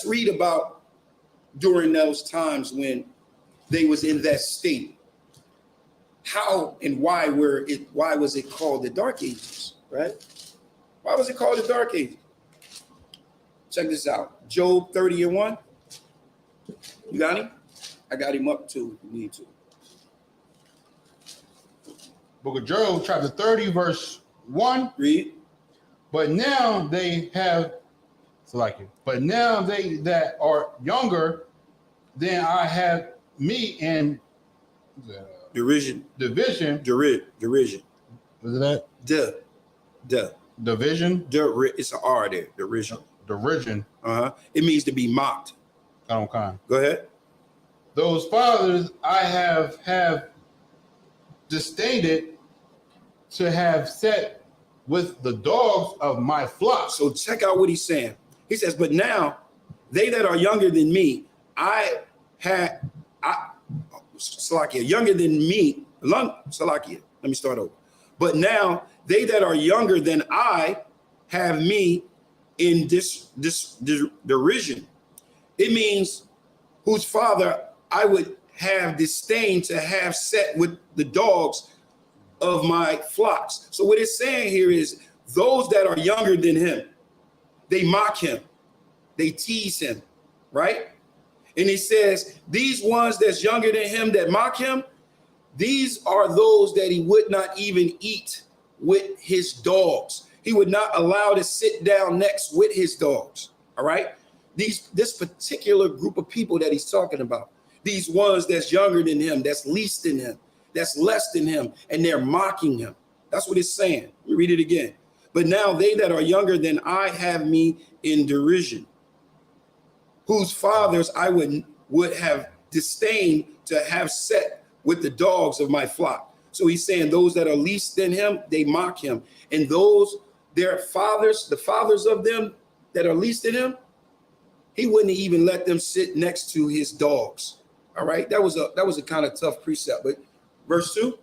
read about during those times when they was in that state. How and why was it called the Dark Ages, right? Why was it called the Dark Ages? Check this out. Job 30 and 1. You got him? I got him up too if you need to. Book of Job, chapter 30, verse 1. Read. But now they that are younger than I have me in derision. Derision. Was it that? Division. It's an R there. Derision. It means to be mocked. Okay. Go ahead. Those fathers I have disdained to have set with the dogs of my flock. So check out what he's saying. He says, but now they that are younger than me, younger than me, let me start over. But now they that are younger than I have me in this derision. It means whose father I would have disdain to have set with the dogs of my flocks. So what it's saying here is those that are younger than him, they mock him, they tease him, right? And he says, these ones that's younger than him that mock him, these are those that he would not even eat with his dogs. He would not allow to sit down next with his dogs, all right? This particular group of people that he's talking about, these ones that's younger than him, that's least than him, that's less than him, and they're mocking him. That's what it's saying. Let me read it again. But now they that are younger than I have me in derision, whose fathers I would have disdained to have set with the dogs of my flock. So he's saying those that are least than him, they mock him. And those, their fathers, the fathers of them that are least than him, he wouldn't even let them sit next to his dogs. All right, that was a kind of tough precept. But verse 2.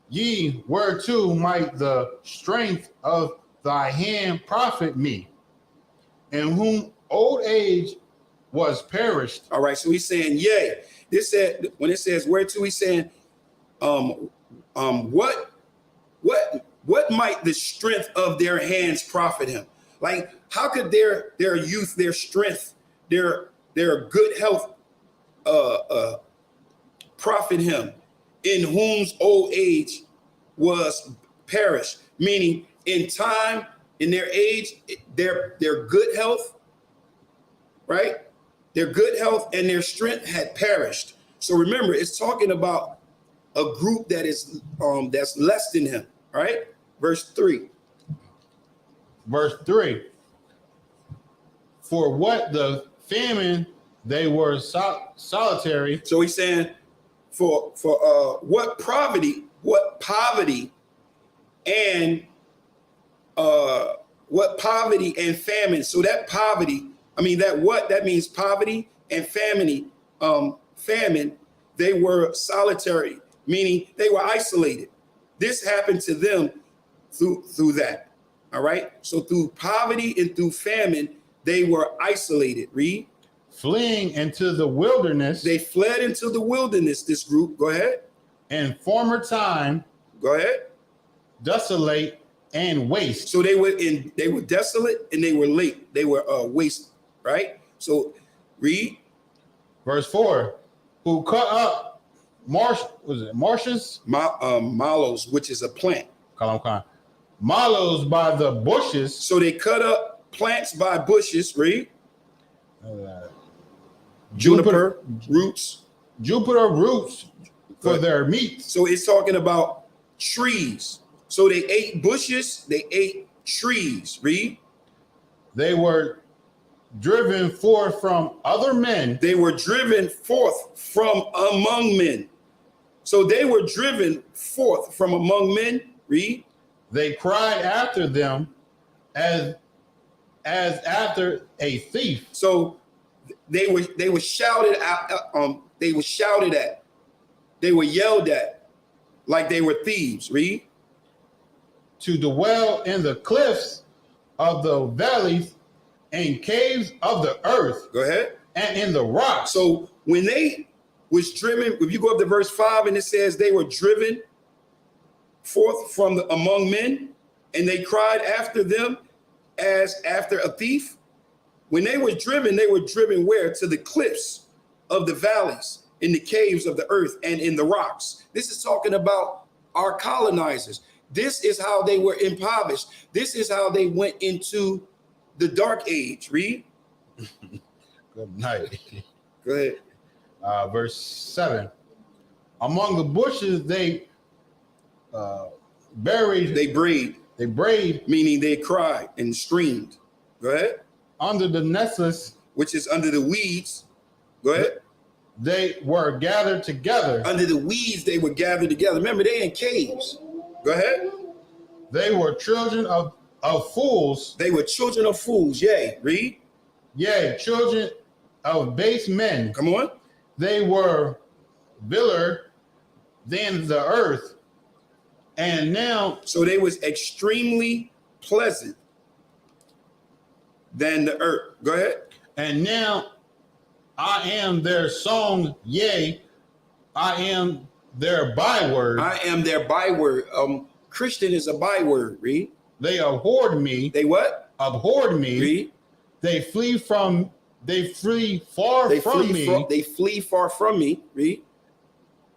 Ye whereto might the strength of thy hand profit me, in whom old age was perished. All right, so he's saying, yea. This said, when it says whereto, he's saying, what might the strength of their hands profit him? Like, how could their youth, their strength, their good health profit him, in whose old age was perished? Meaning, in time, in their age, their good health, right? Their good health and their strength had perished. So remember, it's talking about a group that is that's less than him, right? Verse 3. Verse 3. For what the famine they were solitary. So he's saying, for what poverty and famine. So that poverty, that means poverty and famine. They were solitary, meaning they were isolated. This happened to them through that. All right. So through poverty and through famine, they were isolated. Read. Fleeing into the wilderness. They fled into the wilderness, this group. Go ahead. In former time. Go ahead. Desolate and waste. So they were desolate and they were late. They were waste, right? So read. Verse 4. Who cut up marshes? Mallows, which is a plant. Mallows by the bushes. So they cut up plants by bushes. Read. Juniper roots for their meat. So it's talking about trees. So they ate bushes, they ate trees. Read. They were driven forth from other men. They were driven forth from among men. So they were driven forth from among men. Read. They cried after them as after a thief. So they were shouted out. They were shouted at. They were yelled at like they were thieves. Read. To dwell in the cliffs of the valleys and caves of the earth. Go ahead. And in the rocks. So when they was driven, if you go up to verse 5 and it says they were driven forth from among men, and they cried after them as after a thief. When they were driven where? To the cliffs of the valleys, in the caves of the earth, and in the rocks. This is talking about our colonizers. This is how they were impoverished. This is how they went into the dark age. Read. Good night. Go ahead. Verse 7. Among the bushes they buried. They brayed. They brayed. Meaning they cried and screamed. Go ahead. Under the nestless. Which is under the weeds. Go ahead. They were gathered together. Under the weeds they were gathered together. Remember, they in caves. Go ahead. They were children of fools. They were children of fools. Yea. Read. Yea, children of base men. Come on. They were viller than the earth. And now. So they was extremely pleasant than the earth. Go ahead. And now I am their song. Yea, I am their byword. I am their byword. Christian is a byword. Read. They abhorred me. They what? Abhorred me. Read. They flee far from me. They flee far from me. Read.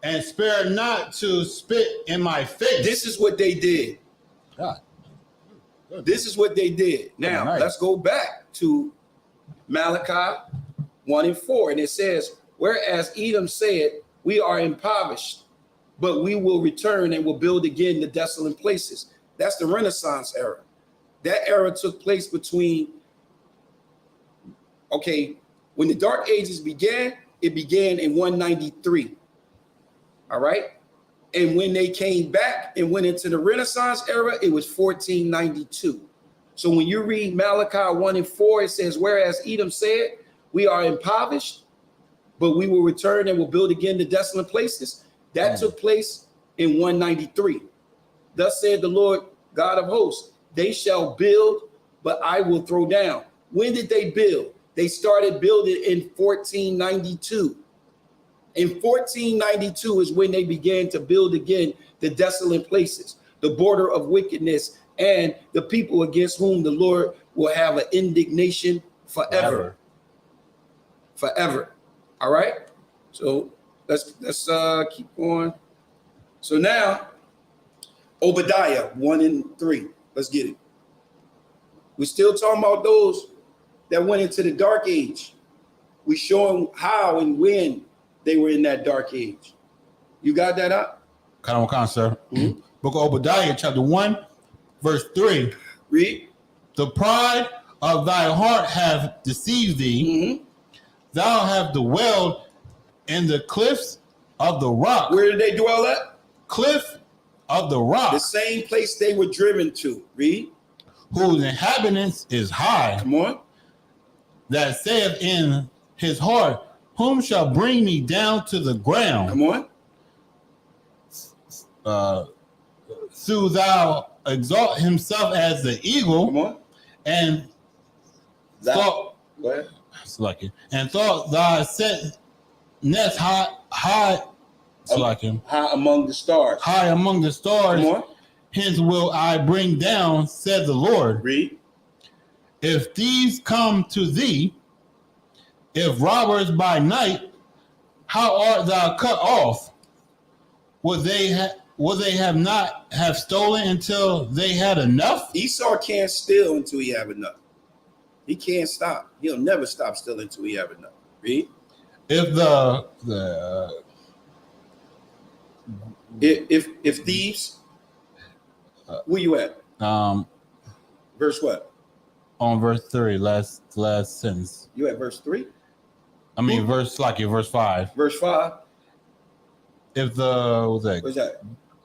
And spare not to spit in my face. This is what they did. God. This is what they did. Now, let's go back to Malachi 1:4. And it says, whereas Edom said, we are impoverished, but we will return and will build again the desolate places. That's the Renaissance era. That era took place between, when the Dark Ages began, it began in 193. All right. And when they came back and went into the Renaissance era, it was 1492. So when you read Malachi 1:4, it says, whereas Edom said, we are impoverished, but we will return and will build again the desolate places. That took place in 193. Thus said the Lord God of hosts, they shall build, but I will throw down. When did they build? They started building in 1492. In 1492 is when they began to build again the desolate places, the border of wickedness, and the people against whom the Lord will have an indignation forever. Forever. All right. So let's keep going. So now, Obadiah 1 and 3. Let's get it. We're still talking about those that went into the dark age. We show them how and when they were in that dark age. You got that up? Come on, sir. Mm-hmm. Book of Obadiah, chapter 1, verse 3. Read. The pride of thy heart hath deceived thee. Mm-hmm. Thou hast dwelled in the cliffs of the rock. Where did they dwell at? Cliff of the rock. The same place they were driven to. Read. Whose inhabitants is high. Come on. That saith in his heart, whom shall bring me down to the ground? Come on. So thou exalt himself as the eagle. Come on. And thought, go ahead. And thought thou set nest high high among the stars. High among the stars. Come on. Hence will I bring down, said the Lord. Read. If these come to thee, if robbers by night, how art thou cut off? Will they have not have stolen until they had enough? Esau can't steal until he have enough. He can't stop. He'll never stop stealing until he have enough. Read. If if thieves, where you at? Verse what? On verse 3, last sentence. You at verse 3? I mean, verse 5. Verse 5. If the what's that?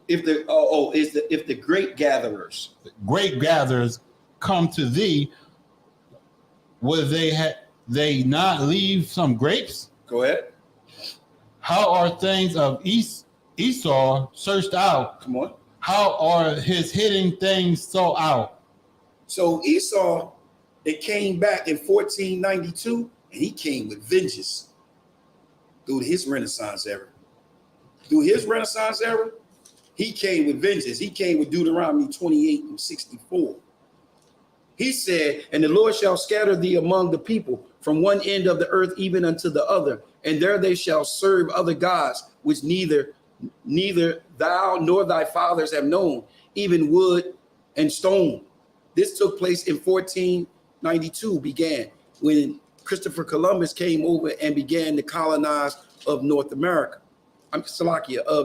If the great gatherers. Great gatherers come to thee, will they not leave some grapes? Go ahead. How are things of Esau searched out? Come on. How are his hidden things sought out? So Esau, it came back in 1492, and he came with vengeance through his Renaissance era. Through his Renaissance era, he came with vengeance. He came with Deuteronomy 28 and 64. He said, and the Lord shall scatter thee among the people from one end of the earth even unto the other, and there they shall serve other gods, which neither thou nor thy fathers have known, even wood and stone. This took place in 1492, began when Christopher Columbus came over and began to colonize of North America. Of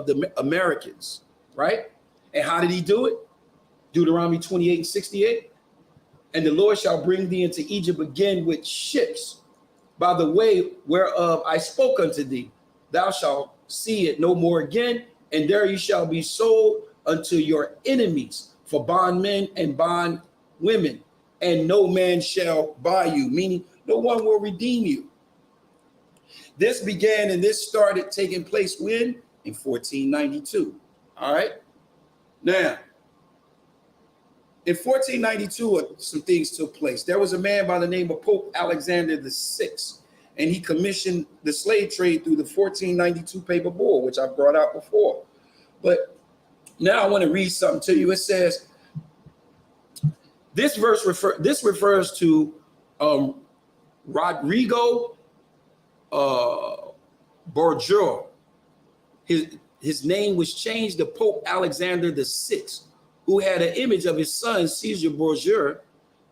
the Americans, right? And how did he do it? Deuteronomy 28 and 68. And the Lord shall bring thee into Egypt again with ships, by the way whereof I spoke unto thee. Thou shalt see it no more again, and there you shall be sold unto your enemies for bondmen and bondwomen, and no man shall buy you, meaning no one will redeem you. This began and this started taking place when? In 1492. All right. Now, in 1492, some things took place. There was a man by the name of Pope Alexander VI, and he commissioned the slave trade through the 1492 paper bull, which I brought out before. But now I want to read something to you. It says, this refers to Rodrigo Borgia. His name was changed to Pope Alexander VI, who had an image of his son Caesar Borgia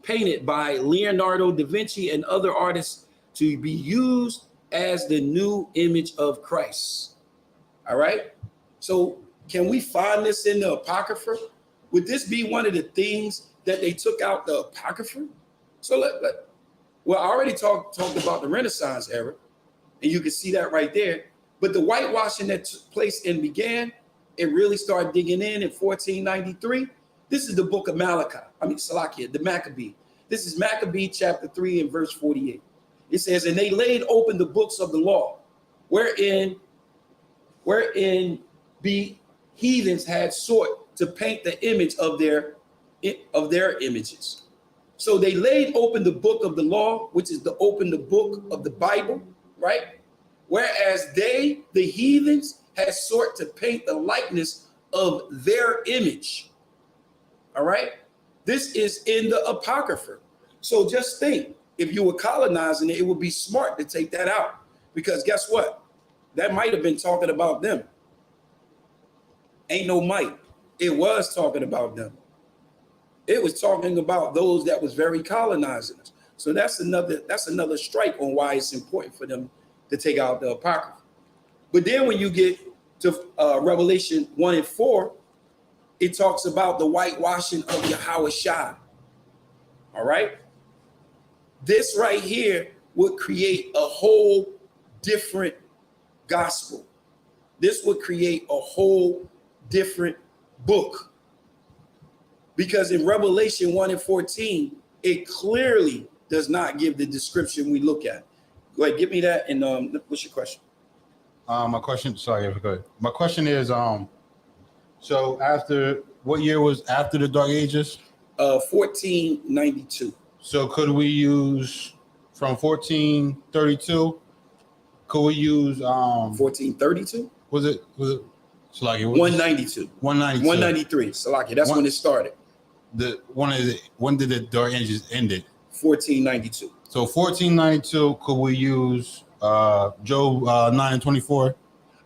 painted by Leonardo da Vinci and other artists to be used as the new image of Christ. All right. So can we find this in the Apocrypha? Would this be one of the things that they took out the Apocrypha? So well, I already talked about the Renaissance era, and you can see that right there. But the whitewashing that took place and began, it really started digging in 1493. This is the book of Malachi. The Maccabee. This is Maccabee chapter 3 and verse 48. It says, and they laid open the books of the law, wherein be heathens had sought to paint the image of their images. So they laid open the book of the law, which is the book of the Bible, right? Whereas they, the heathens, had sought to paint the likeness of their image. All right? This is in the Apocrypha. So just think, if you were colonizing it, it would be smart to take that out. Because guess what? That might have been talking about them. Ain't no might. It was talking about them. It was talking about those that was very colonizing us. So that's another strike on why it's important for them to take out the Apocrypha. But then when you get to Revelation 1 and 4, it talks about the whitewashing of Yahweh Shai. All right? This right here would create a whole different gospel. This would create a whole different book. Because in Revelation 1 and 14, it clearly does not give the description we look at. Go ahead, give me that. And what's your question? My question, sorry, go ahead. My question is, so after, what year was after the Dark Ages? 1492. So could we use from 1432? Could we use 1432? Was it Salaki? 192. 192. 193. Salaki. That's when it started. When did the Dark Ages ended? 1492. So 1492. Could we use Job 9:24?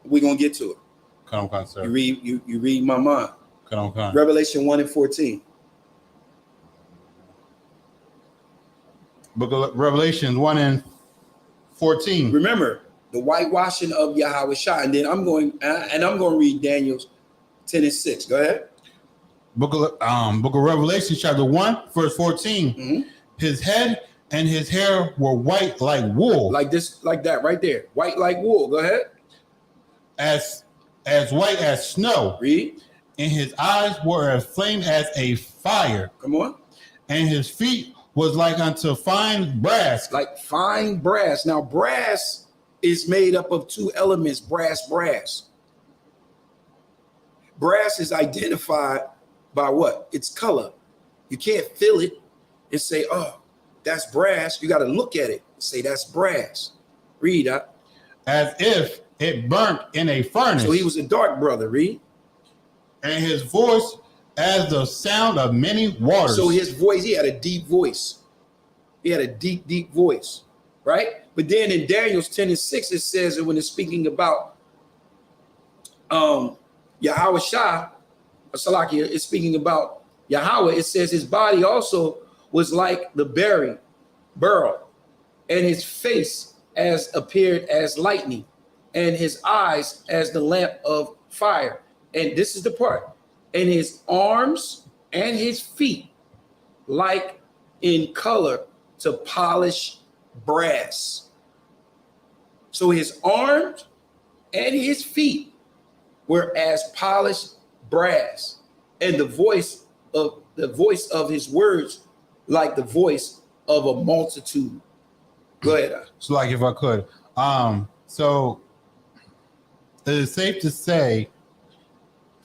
We're gonna get to it. Come on, sir. You read my mind. Come on. Revelation 1 and 14. Book of Revelation 1 and 14. Remember the whitewashing of Yahweh Shai, and then I'm going to read Daniel's 10 and 6. Go ahead. Book of Revelation, chapter 1, verse 14. Mm-hmm. His head and his hair were white like wool. Like that right there. White like wool. Go ahead. As white as snow. Read. And his eyes were as flame as a fire. Come on. And his feet was like unto fine brass. Like fine brass. Now, brass is made up of two elements, brass. Brass is identified by what? Its color. You can't feel it and say, oh, that's brass. You got to look at it and say, that's brass. Read that. As if it burnt in a furnace. So he was a dark brother. Read. And his voice as the sound of many waters. So his voice, he had a deep voice. He had a deep, deep voice, right? But then in Daniel's 10 and 6, it says that when it's speaking about Yahweh Shai, Salakia, it's speaking about Yahweh. It says his body also was like the beryl, and his face as appeared as lightning, and his eyes as the lamp of fire. And this is the part. And his arms and his feet like in color to polished brass. So his arms and his feet were as polished brass, and the voice of his words like the voice of a multitude. Go ahead. So, like, if I could, so it is safe to say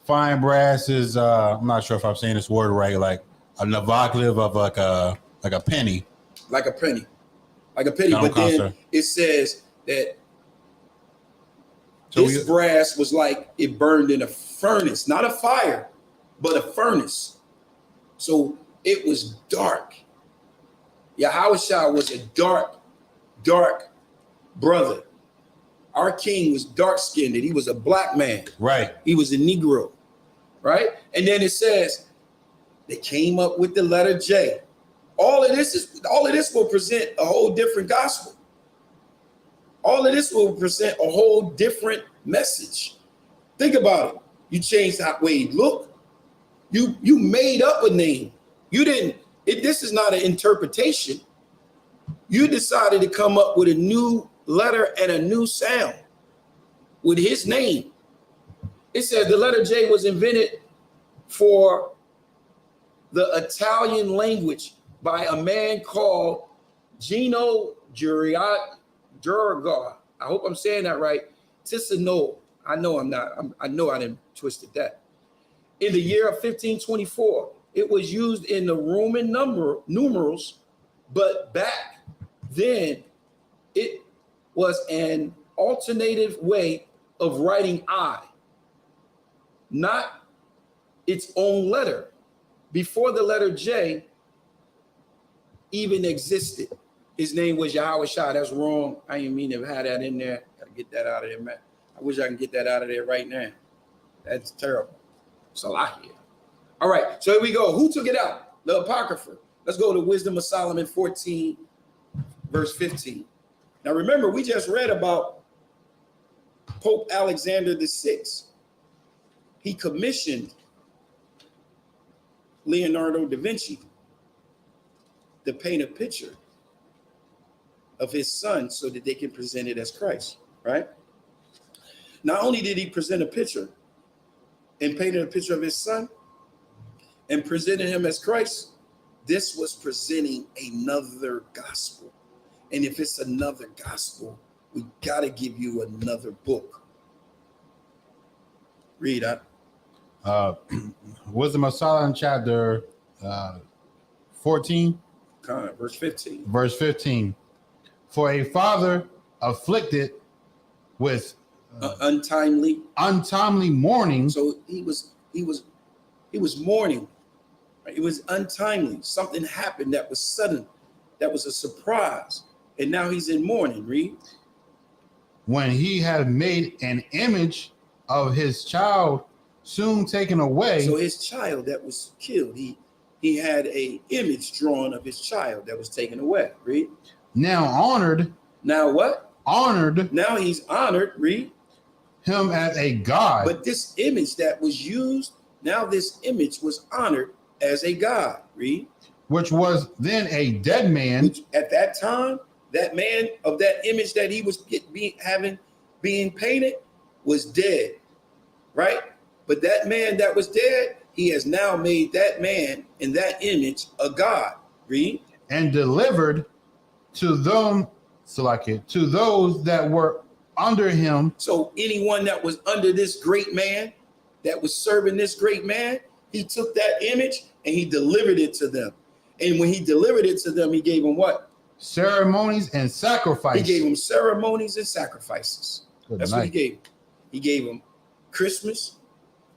fine brass is I'm not sure if I'm saying this word right, like a evocative of like a penny. Like a penny. But then it says that this brass was like it burned in a furnace, not a fire, but a furnace. So it was dark. Yahweh Shai was a dark brother. Our king was dark-skinned. He was a black man. Right. He was a Negro. Right? And then it says they came up with the letter J. All of this will present a whole different gospel. All of this will present a whole different message. Think about it. You changed the way you look. You made up a name. You didn't. This is not an interpretation. You decided to come up with a new letter and a new sound with his name. It says the letter J was invented for the Italian language by a man called Gino Durga. I hope I'm saying that right. Ticino. I know I'm not. I know I didn't twisted that. In the year of 1524, It was used in the Roman numerals, but back then it was an alternative way of writing I, not its own letter. Before the letter J even existed, his name was Yahweh Shah. That's wrong. I didn't mean to have that in there. Gotta get that out of there, man. I wish I can get that out of there right now. That's terrible. It's a lot here. All right, so here we go. Who took it out? The Apocrypha. Let's go to Wisdom of Solomon 14, verse 15. Now remember, we just read about Pope Alexander VI. He commissioned Leonardo da Vinci to paint a picture of his son so that they can present it as Christ, right? Not only did he present a picture and painted a picture of his son and presented him as Christ, this was presenting another gospel. And if it's another gospel, we got to give you another book. Read that. Wisdom of Solomon, chapter 14, verse 15. Verse 15. For a father afflicted with untimely mourning. So he was mourning. Right? It was untimely. Something happened that was sudden. That was a surprise. And now he's in mourning. Read. When he had made an image of his child soon taken away. So his child that was killed, he had a image drawn of his child that was taken away. Read. Now honored. Now what? Honored. Now he's honored. Read. Him as a god. But this image that was used, now this image was honored as a god. Read. Which was then a dead man. Which at that time, that man of that image that he was being painted was dead. Right? But that man that was dead, he has now made that man in that image a god. Read. And delivered to them, to those that were under him. So anyone that was under this great man, that was serving this great man, he took that image and he delivered it to them. And when he delivered it to them, he gave them what? Ceremonies and sacrifices. He gave them ceremonies and sacrifices. That's what he gave them. He gave them Christmas.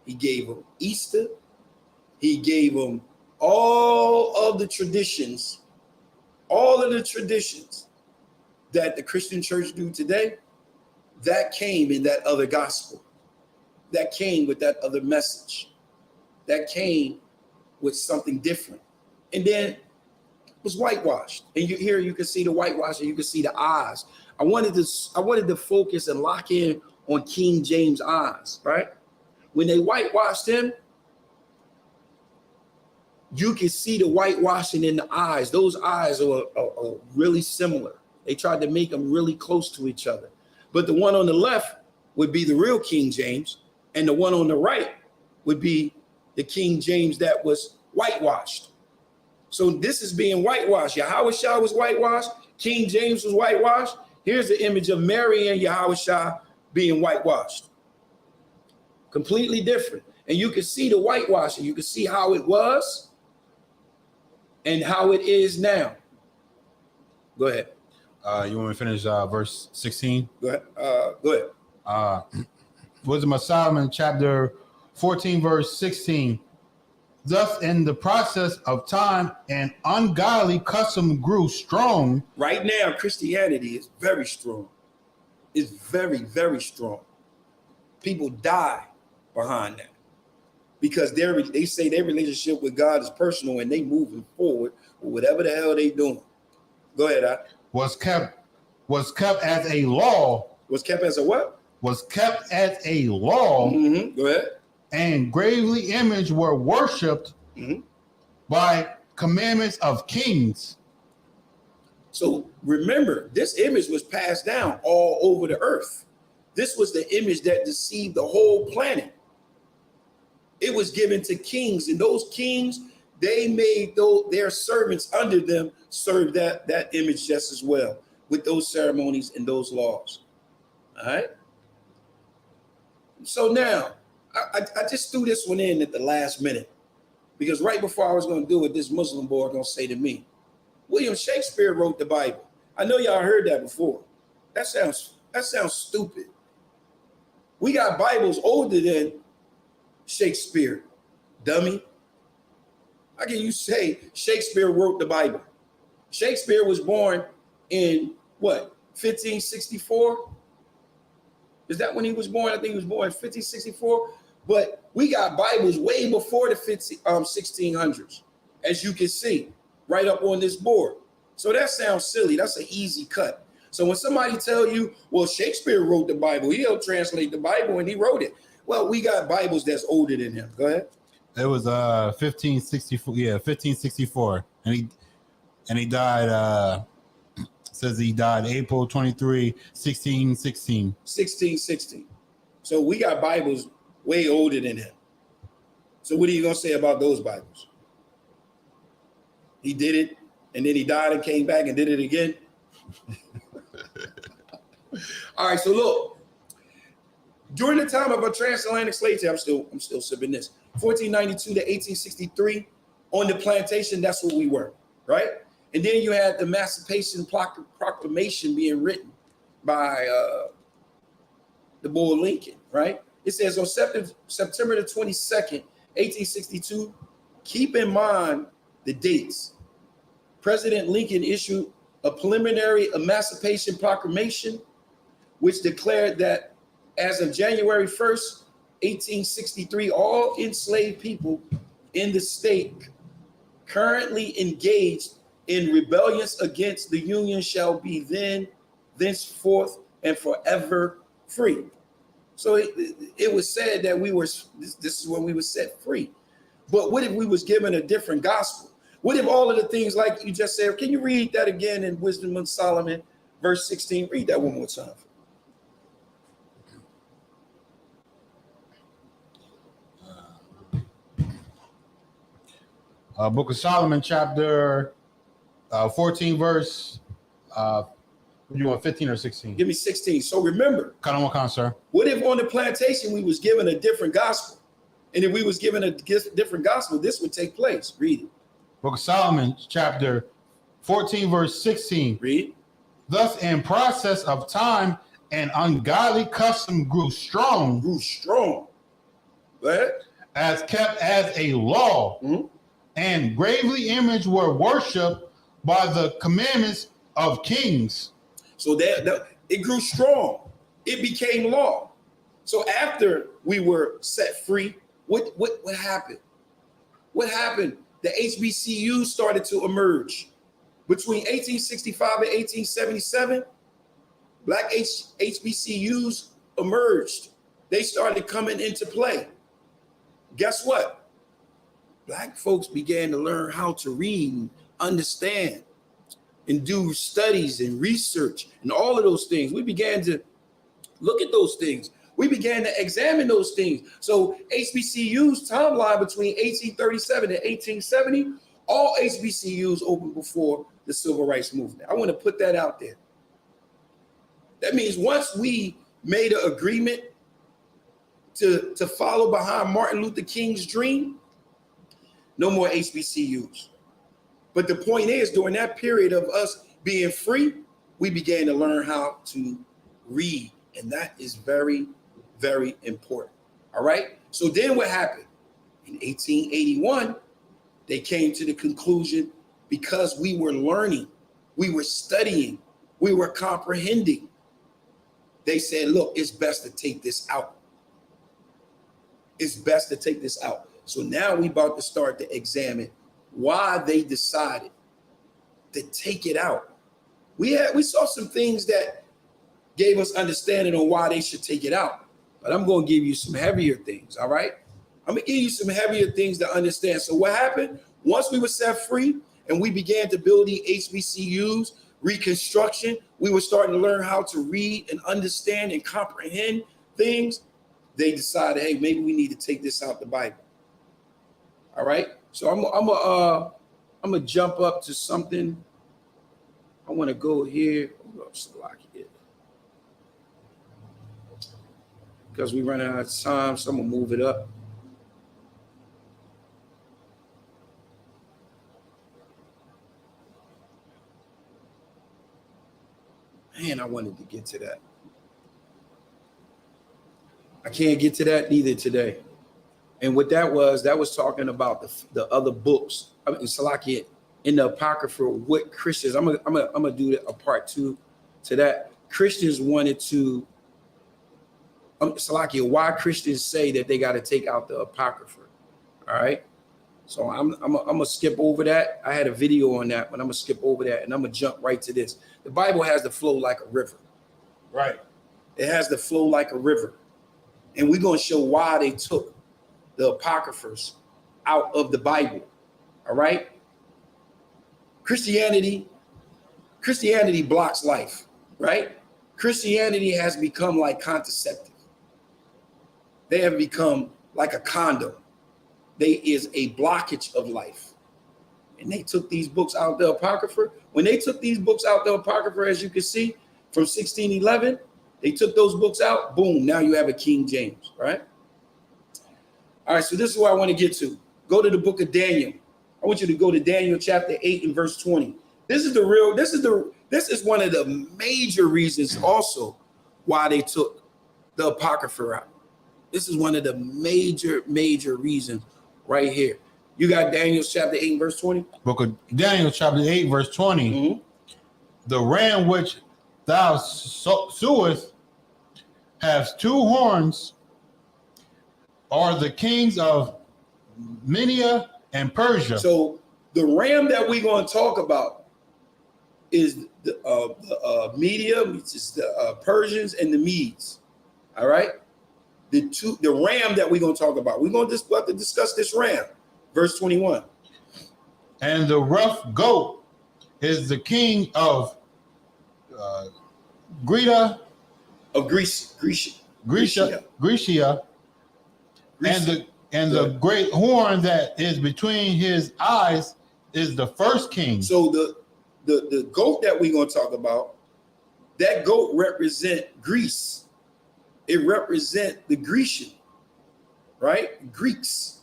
He gave them Easter. He gave them all of the traditions that the Christian church do today. That came in that other gospel. That came with that other message. That came with something different. And then it was whitewashed. And you can see the whitewash and you can see the eyes. I wanted to focus and lock in on King James eyes, right? When they whitewashed him, you can see the whitewashing in the eyes. Those eyes are really similar. They tried to make them really close to each other. But the one on the left would be the real King James, and the one on the right would be the King James that was whitewashed. So this is being whitewashed. Yahweh Shah was whitewashed. King James was whitewashed. Here's the image of Mary and Yahweh Shah being whitewashed. Completely different. And you can see the whitewashing. You can see how it was and how it is now. Go ahead. You want me to finish verse 16? Go ahead. Wisdom of Solomon, chapter 14, verse 16. Thus, in the process of time, an ungodly custom grew strong. Right now, Christianity is very strong. It's very, very strong. People die behind that because they say their relationship with God is personal and they moving forward with whatever the hell they doing. Go ahead. Was kept as a law. Was kept as a what? Was kept as a law. Mm-hmm. Go ahead. And gravely image were worshipped by commandments of kings. So remember, this image was passed down all over the earth. This was the image that deceived the whole planet. It was given to kings, and those kings, they made their servants under them serve that image just as well with those ceremonies and those laws. All right. So now I just threw this one in at the last minute Because right before I was going to do it, this Muslim boy going to say to me, William Shakespeare wrote the Bible. I know y'all heard that before. That sounds stupid. We got Bibles older than Shakespeare, dummy. How can you say Shakespeare wrote the Bible? Shakespeare was born in what, 1564? Is that when he was born? I think he was born in 1564. But we got Bibles way before the 1600s, as you can see right up on this board. So that sounds silly. That's an easy cut. So when somebody tell you, well, Shakespeare wrote the Bible, he'll translate the Bible and he wrote it. Well, we got Bibles that's older than him. Go ahead. It was 1564. Yeah, 1564, and he died. Says he died April 23, 1616. 1616. So we got Bibles way older than him. So what are you gonna say about those Bibles? He did it, and then he died and came back and did it again. All right. So look, during the time of a transatlantic slave trade, I'm still sipping this. 1492 to 1863, on the plantation, that's what we were, right? And then you had the Emancipation Proclamation being written by the boy Lincoln, right? It says on September the 22nd, 1862, keep in mind the dates. President Lincoln issued a preliminary Emancipation Proclamation, which declared that as of January 1st, 1863, all enslaved people in the state currently engaged in rebellions against the Union shall be thenceforth and forever free. So it was said that this is when we were set free. But what if we was given a different gospel? What if all of the things like you just said, can you read that again in Wisdom of Solomon, verse 16? Read that one more time. Book of Solomon, chapter 14, verse, you want 15 or 16? Give me 16. So remember, sir. What if on the plantation we was given a different gospel? And if we was given a different gospel, this would take place. Read it. Book of Solomon, chapter 14, verse 16. Read. Thus in process of time, an ungodly custom grew strong. What? As kept as a law. Mm-hmm. And gravely imaged were worshipped by the commandments of kings. So that it grew strong. It became law. So after we were set free, what happened? What happened? The HBCUs started to emerge. Between 1865 and 1877, black HBCUs emerged. They started coming into play. Guess what? Black folks began to learn how to read and understand and do studies and research and all of those things. We began to look at those things. We began to examine those things. So HBCUs timeline between 1837 and 1870, all HBCUs opened before the Civil Rights Movement. I want to put that out there. That means once we made an agreement to follow behind Martin Luther King's dream, no more HBCUs. But the point is, during that period of us being free, we began to learn how to read. And that is very, very important. All right. So then what happened? In 1881, they came to the conclusion, because we were learning, we were studying, we were comprehending. They said, look, it's best to take this out. It's best to take this out. So now we about to start to examine why they decided to take it out. We saw some things that gave us understanding on why they should take it out. But I'm going to give you some heavier things, all right? I'm going to give you some heavier things to understand. So what happened? Once we were set free and we began to build the HBCUs, Reconstruction, we were starting to learn how to read and understand and comprehend things. They decided, hey, maybe we need to take this out the Bible. All right, so I'm gonna jump up to something. I want to go here. Because we run out of time, so I'm gonna move it up. Man, I wanted to get to that. I can't get to that neither today. And what that was talking about the other books. I mean, Salakia, in the Apocrypha, what Christians, I'm gonna do a part 2 to that. Christians wanted to, Salakia, why Christians say that they got to take out the Apocrypha. All right. So I'm gonna skip over that. I had a video on that, but I'm gonna skip over that and I'm gonna jump right to this. The Bible has to flow like a river. Right. It has to flow like a river. And we're gonna show why they took the Apocryphas out of the Bible. All right. Christianity blocks life, right? Christianity has become like contraceptive. They have become like a condom. They is a blockage of life. And they took these books out the Apocrypha. When they took these books out the Apocrypha, as you can see, from 1611, they took those books out, boom, now you have a King James, right? All right, so this is what I want to get to. Go to the book of Daniel. I want you to go to Daniel chapter 8 and verse 20. This is one of the major reasons also why they took the Apocrypha out. This is one of the major reasons right here. You got Daniel chapter 8 and verse 20? Book of Daniel chapter 8 verse 20. Mm-hmm. The ram which thou sewest has 2 horns, are the kings of Media and Persia. So the ram that we're going to talk about is the Media, which is the Persians and the Medes. All right. The ram that we're going to talk about. We're going to have to discuss this ram. Verse 21. And the rough goat is the king of Grecia. Of Grecia. And the great horn that is between his eyes is the first king. So the goat that we're going to talk about, that goat represent Greece. It represent the Grecian, right? Greeks,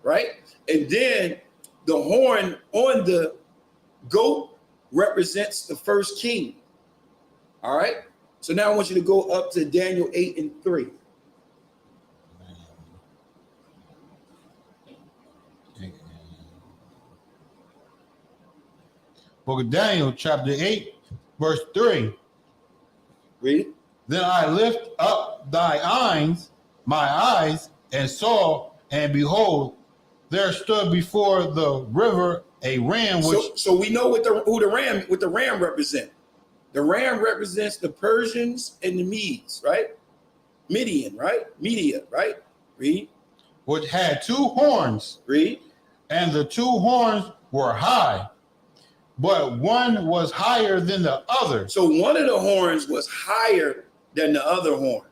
right? And then the horn on the goat represents the first king. All right. So now I want you to go up to Daniel 8 and 3. Book of Daniel, chapter 8, verse 3. Read. Then I lift up my eyes, and saw, and behold, there stood before the river a ram. So we know what the ram represent. The ram represents the Persians and the Medes, right? Midian, right? Media, right? Read. Which had 2 horns. Read. And the 2 horns were high, but one was higher than the other. So one of the horns was higher than the other horn.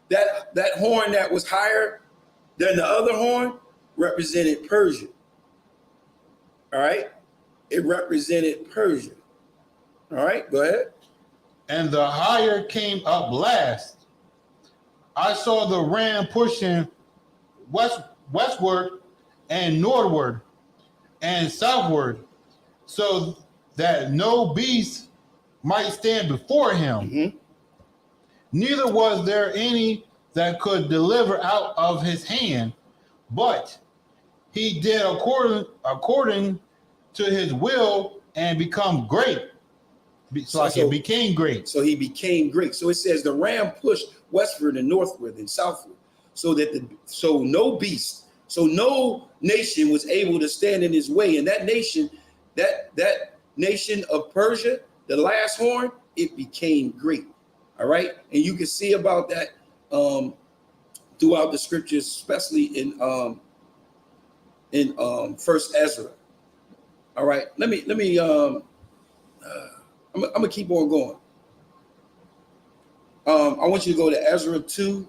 That horn that was higher than the other horn represented Persia. All right? It represented Persia. All right, go ahead. And the higher came up last. I saw the ram pushing westward and northward and southward, so that no beast might stand before him. Mm-hmm. Neither was there any that could deliver out of his hand, but he did according to his will and become great. So he became great. So he became great. So it says the ram pushed westward and northward and southward, so no beast, so no nation was able to stand in his way. And that nation of Persia, the last horn, it became great. All right. And you can see about that throughout the scriptures, especially in First Ezra. All right. I'm gonna keep on going. I want you to go to Ezra 2.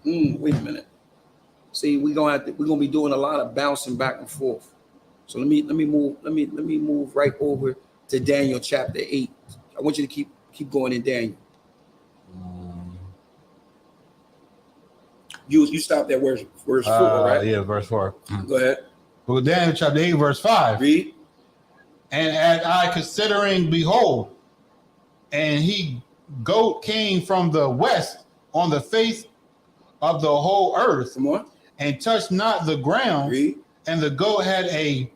Wait a minute. See, we're gonna be doing a lot of bouncing back and forth. So let me move right over to Daniel chapter 8. I want you to keep going in Daniel. You stopped at verse 4, right? Yeah, verse 4. Go ahead. Well, Daniel chapter 8, verse 5. Read. And as I considering, behold, and he goat came from the west on the face of the whole earth. Come on. And touched not the ground. Read. And the goat had a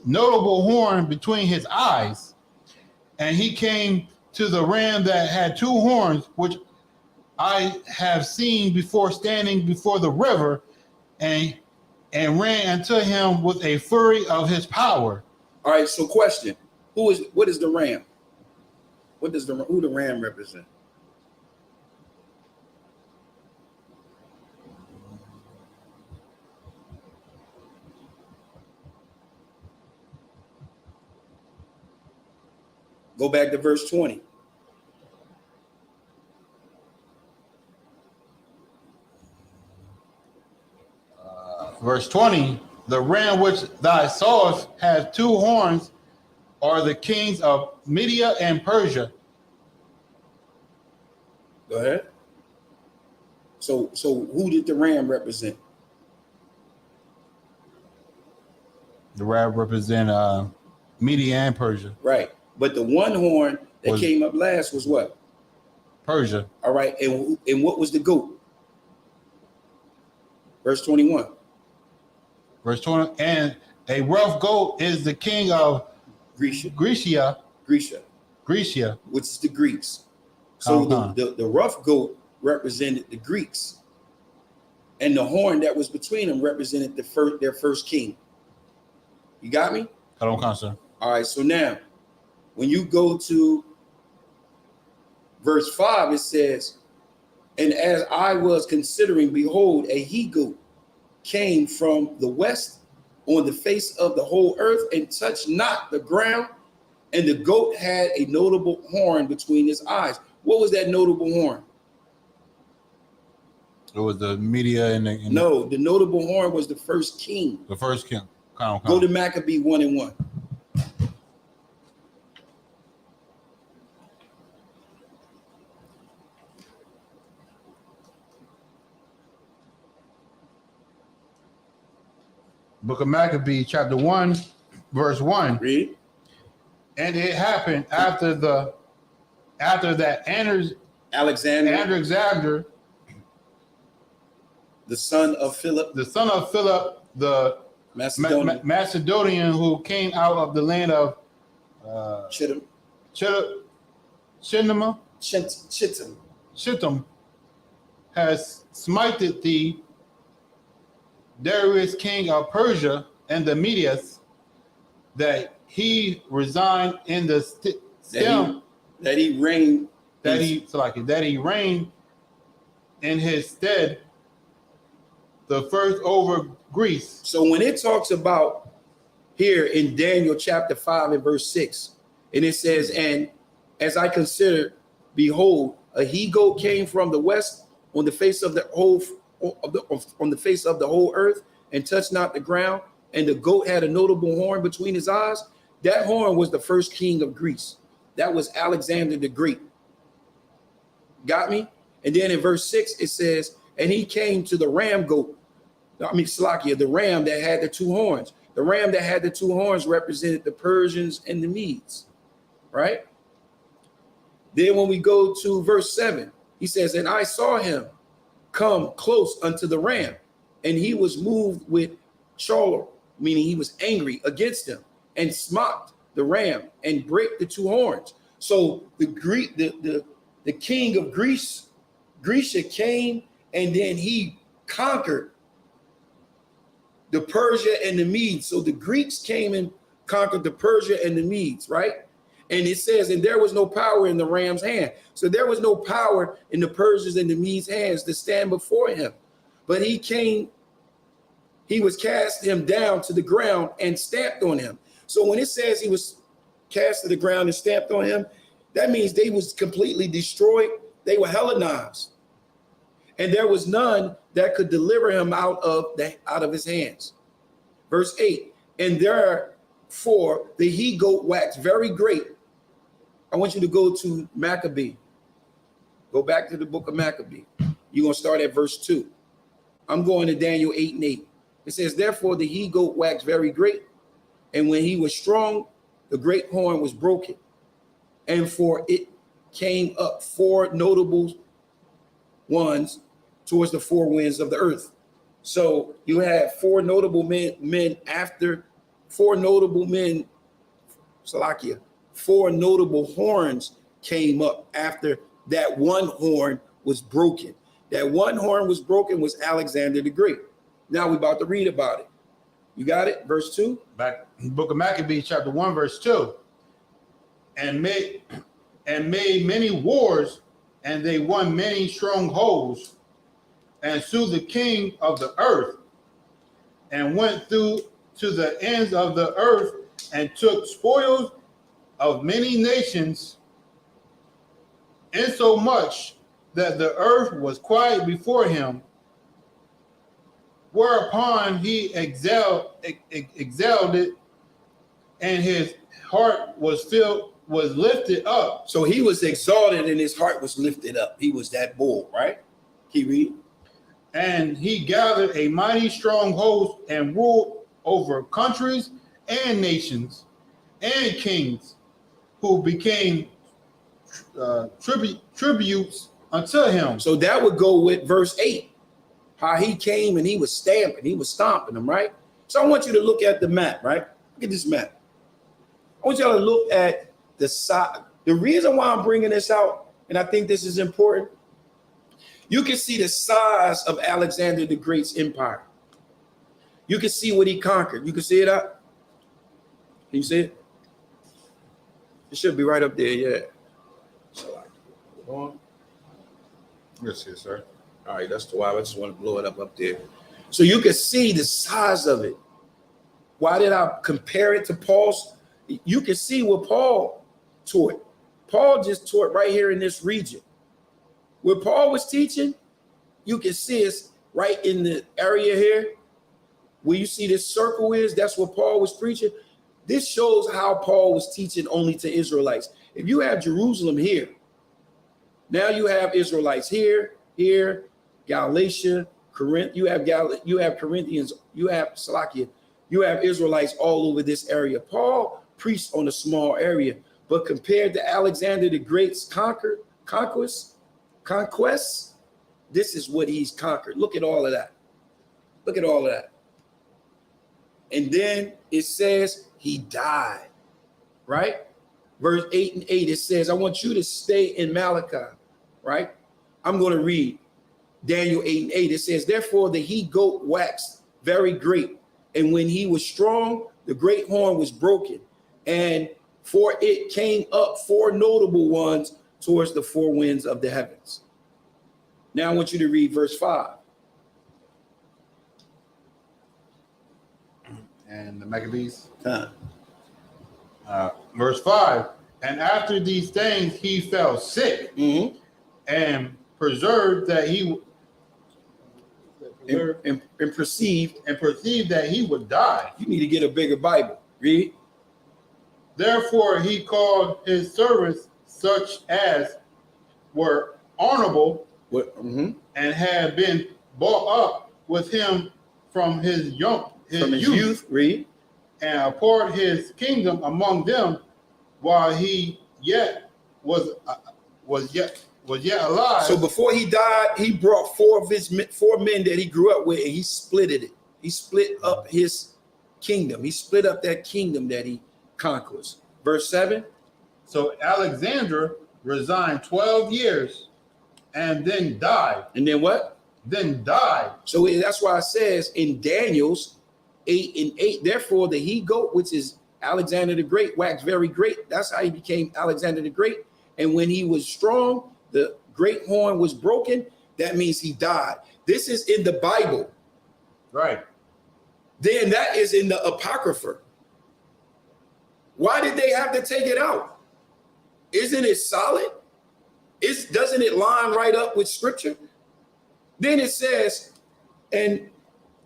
notable horn between his eyes. And he came to the ram that had two horns, which I have seen before standing before the river, and ran unto him with a fury of his power. All right, so question. What is the ram? Who the ram represent? Go back to verse 20. Verse 20, the ram which thou sawest has two horns, are the kings of Media and Persia. Go ahead. So who did the ram represent? The ram represent Media and Persia. Right. But the one horn that came up last was what? Persia. All right. And what was the goat? Verse 21. Verse 20. And a rough goat is the king of Grecia. Which is the Greeks. So the rough goat represented the Greeks. And the horn that was between them represented their first king. You got me? I don't concern. All right. So now, when you go to verse 5, it says, and as I was considering, behold, a he-goat came from the west on the face of the whole earth and touched not the ground. And the goat had a notable horn between his eyes. What was that notable horn? It was the Media and No, the notable horn was the first king. The first king. Go to Maccabee 1:1. Book of Maccabee, chapter 1, verse 1. Read. And it happened after that Alexander, the son of Philip, the Macedonian, who came out of the land of Chittim, has smited the Darius king of Persia and the Medias, that he resigned in the that he reigned in his stead, the first over Greece. So when it talks about here in Daniel chapter 5 and verse 6, and it says, and as I considered, behold, a he-goat came from the west on the face of the whole earth and touched not the ground, and the goat had a notable horn between his eyes. That horn was the first king of Greece. That was Alexander the Great. Got me? And then in verse 6 it says, and he came to the the ram that had the two horns. The ram that had the two horns represented the Persians and the Medes, right? Then when we go to verse 7, he says, and I saw him come close unto the ram, and he was moved with choler, meaning he was angry against him, and smote the ram and break the two horns. So the king of Grecia came, and then he conquered the Persia and the Medes. So the Greeks came and conquered the Persia and the Medes, right? And it says, and there was no power in the ram's hand. So there was no power in the Persians and the Medes' hands to stand before him. But he was cast him down to the ground and stamped on him. So when it says he was cast to the ground and stamped on him, that means they was completely destroyed. They were Hellenized. And there was none that could deliver him out of his hands. Verse 8, and therefore the he-goat waxed very great. I want you to go to Maccabee. Go back to the book of Maccabee. You're going to start at verse 2. I'm going to Daniel 8:8. It says, therefore the he-goat waxed very great, and when he was strong, the great horn was broken, and for it came up 4 notable ones towards the 4 winds of the earth. So you had 4 notable men after 4 notable men, Salakia, 4 notable horns came up after that one horn was broken. That one horn was broken was Alexander the Great. Now we're about to read about it. You got it? Verse 2? Back in the book of Maccabees, chapter 1, verse 2. And made many wars, and they won many strongholds, and slew the king of the earth, and went through to the ends of the earth, and took spoils of many nations, insomuch that the earth was quiet before him, whereupon he exalted it, and his heart was lifted up. So he was exalted and his heart was lifted up. He was that bull, right? Keep reading. And he gathered a mighty strong host and ruled over countries and nations and kings, who became tributes unto him. So that would go with verse 8, how he came and he was stamping, he was stomping them, right? So I want you to look at the map, right? Look at this map. I want y'all to look at the side. The reason why I'm bringing this out, and I think this is important, you can see the size of Alexander the Great's empire. You can see what he conquered. You can see it up. Can you see it? It should be right up there, yeah. Yes, yes, sir. All right, that's the why I just want to blow it up there. So you can see the size of it. Why did I compare it to Paul's? You can see what Paul taught. Paul just taught right here in this region. Where Paul was teaching, you can see it's right in the area here. Where you see this circle is, that's what Paul was preaching. This shows how Paul was teaching only to Israelites. If you have Jerusalem here, now you have Israelites here, Galatia, Corinth. You have Corinthians, you have Salakia, you have Israelites all over this area. Paul preached on a small area, but compared to Alexander the Great's conquests, this is what he's conquered. Look at all of that. Look at all of that. And then it says he died, right? Verse 8 and 8, it says, I want you to stay in Malachi, right? I'm going to read Daniel 8 and 8. It says, therefore the he-goat waxed very great, and when he was strong, the great horn was broken, and for it came up 4 notable ones towards the 4 winds of the heavens. Now I want you to read verse 5. And the Maccabees. Verse 5. And after these things he fell sick, and perceived that he perceived that he would die. You need to get a bigger Bible. Read. Therefore he called his servants, such as were honorable, and had been brought up with him from his youth. Read. And apart his kingdom among them, while he yet was yet alive. So before he died, he brought 4 men that he grew up with, and he splitted it. He split up his kingdom. He split up that kingdom that he conquers. Verse 7. So Alexander resigned 12 years and then died. And then what? Then died. So that's why it says in Daniel's 8 and 8, therefore the he-goat, which is Alexander the Great, waxed very great. That's how he became Alexander the Great. And when he was strong, the great horn was broken. That means he died. This is in the Bible. Right. Then that is in the Apocrypha. Why did they have to take it out? Isn't it solid? Doesn't it line right up with scripture? Then it says, and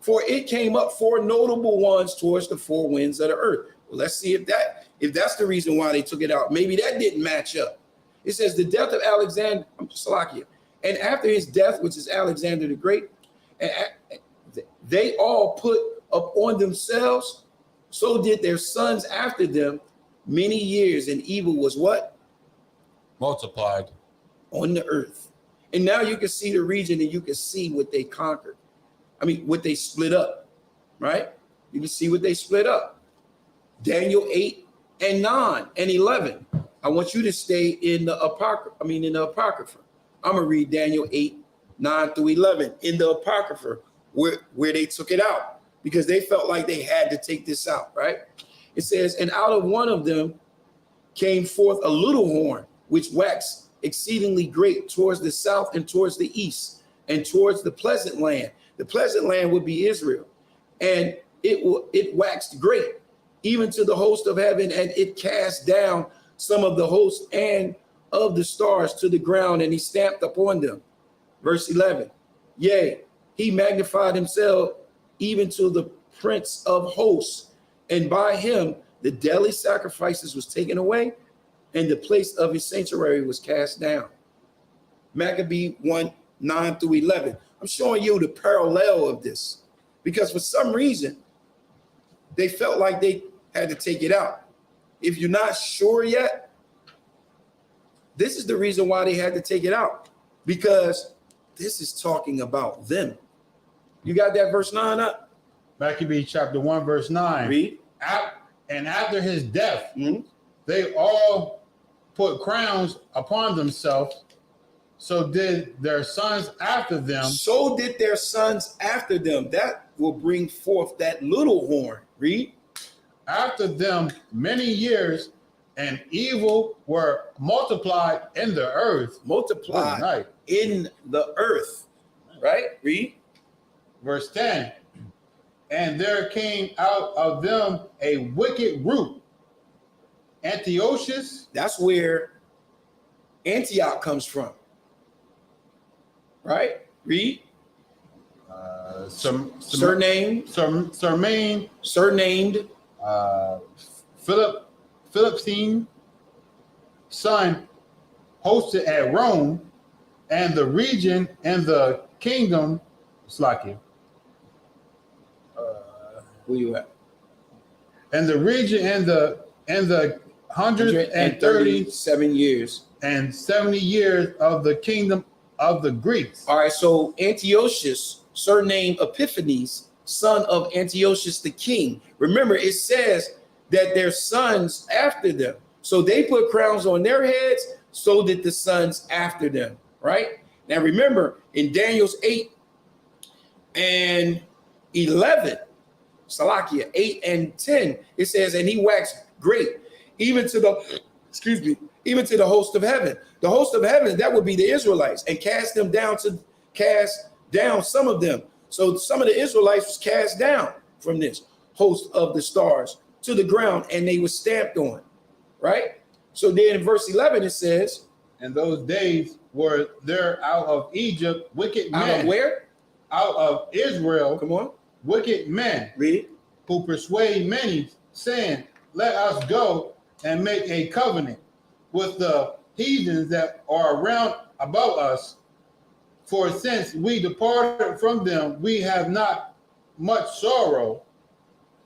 for it came up 4 notable ones towards the 4 winds of the earth. Well, let's see if that's the reason why they took it out. Maybe that didn't match up. It says the death of Alexander, Salakia, and after his death, which is Alexander the Great, they all put up on themselves, so did their sons after them, many years, and evil was what? Multiplied. On the earth. And now you can see the region and you can see what they conquered. I mean, what they split up, right? You can see what they split up. Daniel 8 and 9 and 11. I want you to stay in the Apocrypha. In the Apocrypha. I'm going to read Daniel 8, 9 through 11 in the Apocrypha where they took it out because they felt like they had to take this out, right? It says, and out of one of them came forth a little horn, which waxed exceedingly great towards the south and towards the east and towards the pleasant land. The pleasant land would be Israel. And it waxed great, even to the host of heaven, and it cast down some of the hosts and of the stars to the ground, and he stamped upon them. Verse 11, yea, he magnified himself even to the prince of hosts, and by him the daily sacrifices was taken away, and the place of his sanctuary was cast down. Maccabee 1, 9 through 11. I'm showing you the parallel of this because for some reason, they felt like they had to take it out. If you're not sure yet, this is the reason why they had to take it out, because this is talking about them. You got that verse 9 up? Maccabee chapter 1, verse 9. Read. And after his death, they all put crowns upon themselves. So did their sons after them. So did their sons after them. That will bring forth that little horn. Read. After them many years, and evil were multiplied in the earth. Multiplied in the earth. Right? Read. Verse 10. And there came out of them a wicked root, Antiochus. That's where Antioch comes from. Right? Read. Surnamed. Philipsine, son, hosted at Rome, and the region and the kingdom, Slakia. Where you at? And the region and the 137 years and 70 years of the kingdom of the Greeks. All right, so Antiochus, surnamed Epiphanes, son of Antiochus the king. Remember, it says that their sons after them. So they put crowns on their heads, so did the sons after them, right? Now remember, in Daniel's 8 and 11, Salakia 8 and 10, it says, and he waxed great, even to the host of heaven. The host of heaven, that would be the Israelites, and cast down some of them. So some of the Israelites was cast down from this host of the stars to the ground, and they were stamped on, right? So then in verse 11 it says, and those days were there out of Egypt wicked men. Out of where? Out of Israel. Come on. Wicked men. Read it. Who persuade many, saying, let us go and make a covenant with the heathens that are round about us. For since we departed from them, we have not much sorrow.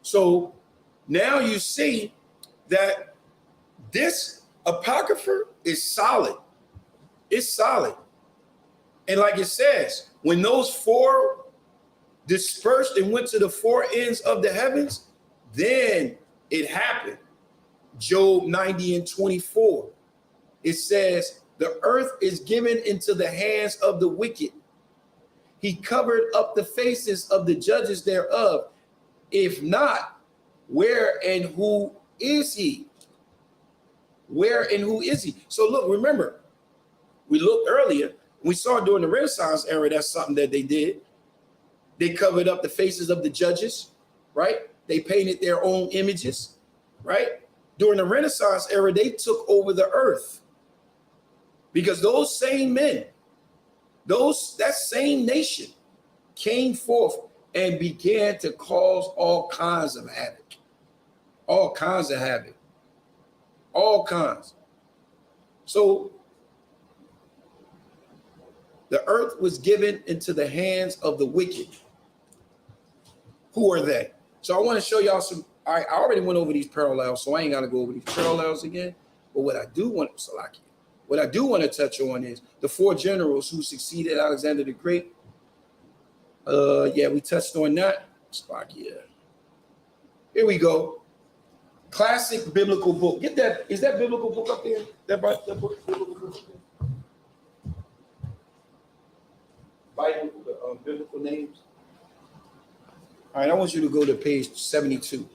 So now you see that this Apocrypha is solid. It's solid. And like it says, when those four dispersed and went to the four ends of the heavens, then it happened. Job 90 and 24. It says, the earth is given into the hands of the wicked. He covered up the faces of the judges thereof. If not, where and who is he? Where and who is he? So look, remember, we looked earlier, we saw during the Renaissance era, that's something that they did. They covered up the faces of the judges, right? They painted their own images, right? During the Renaissance era, they took over the earth because those same men, that same nation came forth and began to cause all kinds of havoc, all kinds. So the earth was given into the hands of the wicked. Who are they? So I want to show y'all some All right, I already went over these parallels, so I ain't got to go over these parallels again. But what I do want to touch on is the 4 generals who succeeded Alexander the Great. Yeah, we touched on that. Slovakia. Here we go. Classic biblical book. Get that. Is that biblical book up there? That book, biblical book up there? Bible, biblical names. All right, I want you to go to page 72.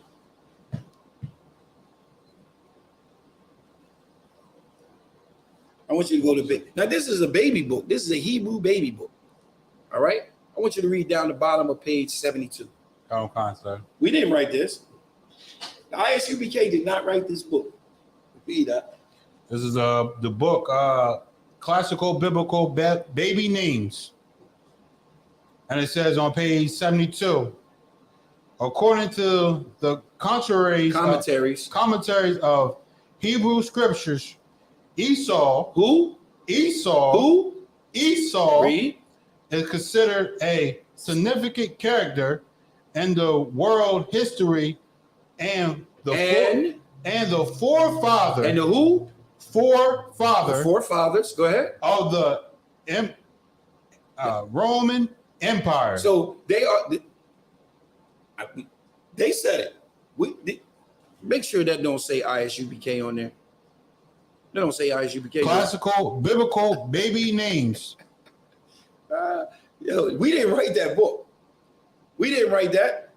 I want you to go to now. This is a baby book. This is a Hebrew baby book. All right. I want you to read down the bottom of page 72. Sir. We didn't write this. The ISUPK did not write this book. Read that. This is the book, Classical Biblical Baby Names. And it says on page 72, according to the commentaries of Hebrew scriptures, Esau. Read. Is considered a significant character in the world history and the forefather. And the who? Forefather. The forefathers. Go ahead. Of the Roman Empire. So they are. They said it. Make sure that don't say ISUPK on there. They don't say ISUPK. Classical biblical baby names. We didn't write that book. We didn't write that.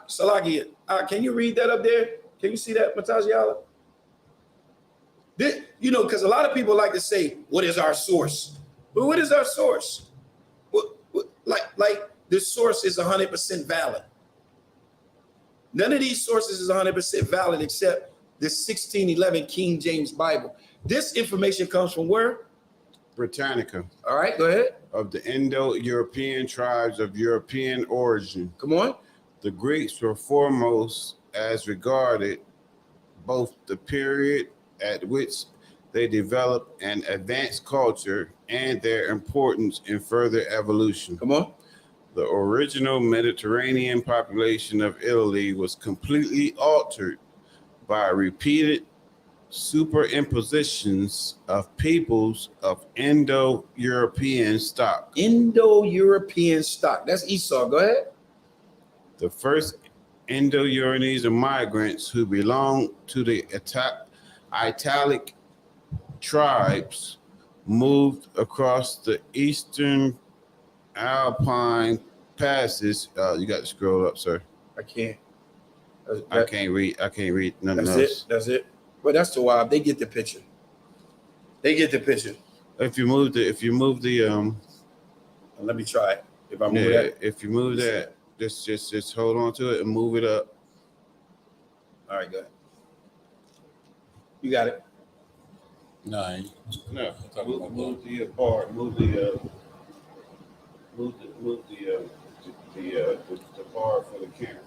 Salakia, can you read that up there? Can you see that, Mataziala? Because a lot of people like to say, what is our source? But what is our source? Like this source is 100% valid. None of these sources is 100% valid except the 1611 King James Bible. This information comes from where? Britannica. All right, go ahead. Of the Indo-European tribes of European origin. Come on. The Greeks were foremost as regarded both the period at which they developed an advanced culture and their importance in further evolution. Come on. The original Mediterranean population of Italy was completely altered by repeated superimpositions of peoples of Indo-European stock. Indo-European stock. That's Esau. Go ahead. The first Indo-European migrants who belonged to the Italic tribes moved across the eastern Alpine passes. You got to scroll up, sir. I can't. I can't read nothing else. That's it. But that's the wild. They get the picture. If you move the let me try it. If I move that. If you move that, just hold on to it and move it up. All right, go ahead. You got it. No. Move the part. Move the bar for the camera.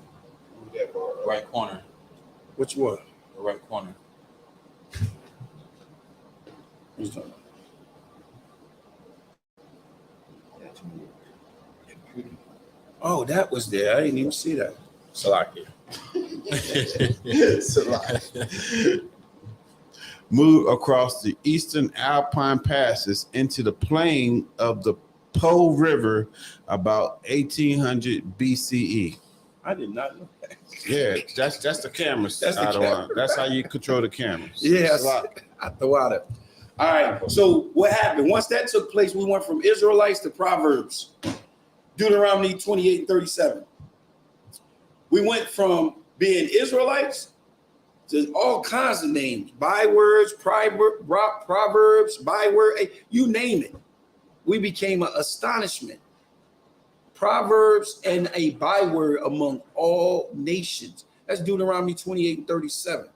Move that bar. Right corner. Which one? The right corner. Oh, that was there. I didn't even see that. Salakia. Move across the eastern Alpine passes into the plain of the Po River about 1800 BCE. I did not know that. Yeah, that's the cameras. That's the camera. That's how you control the cameras. Yes, I throw out it. All right. So what happened? Once that took place, we went from Israelites to Proverbs. Deuteronomy 28:37. We went from being Israelites to all kinds of names, bywords, proverbs, byword, you name it. We became an astonishment. Proverbs and a byword among all nations. That's Deuteronomy 28:37.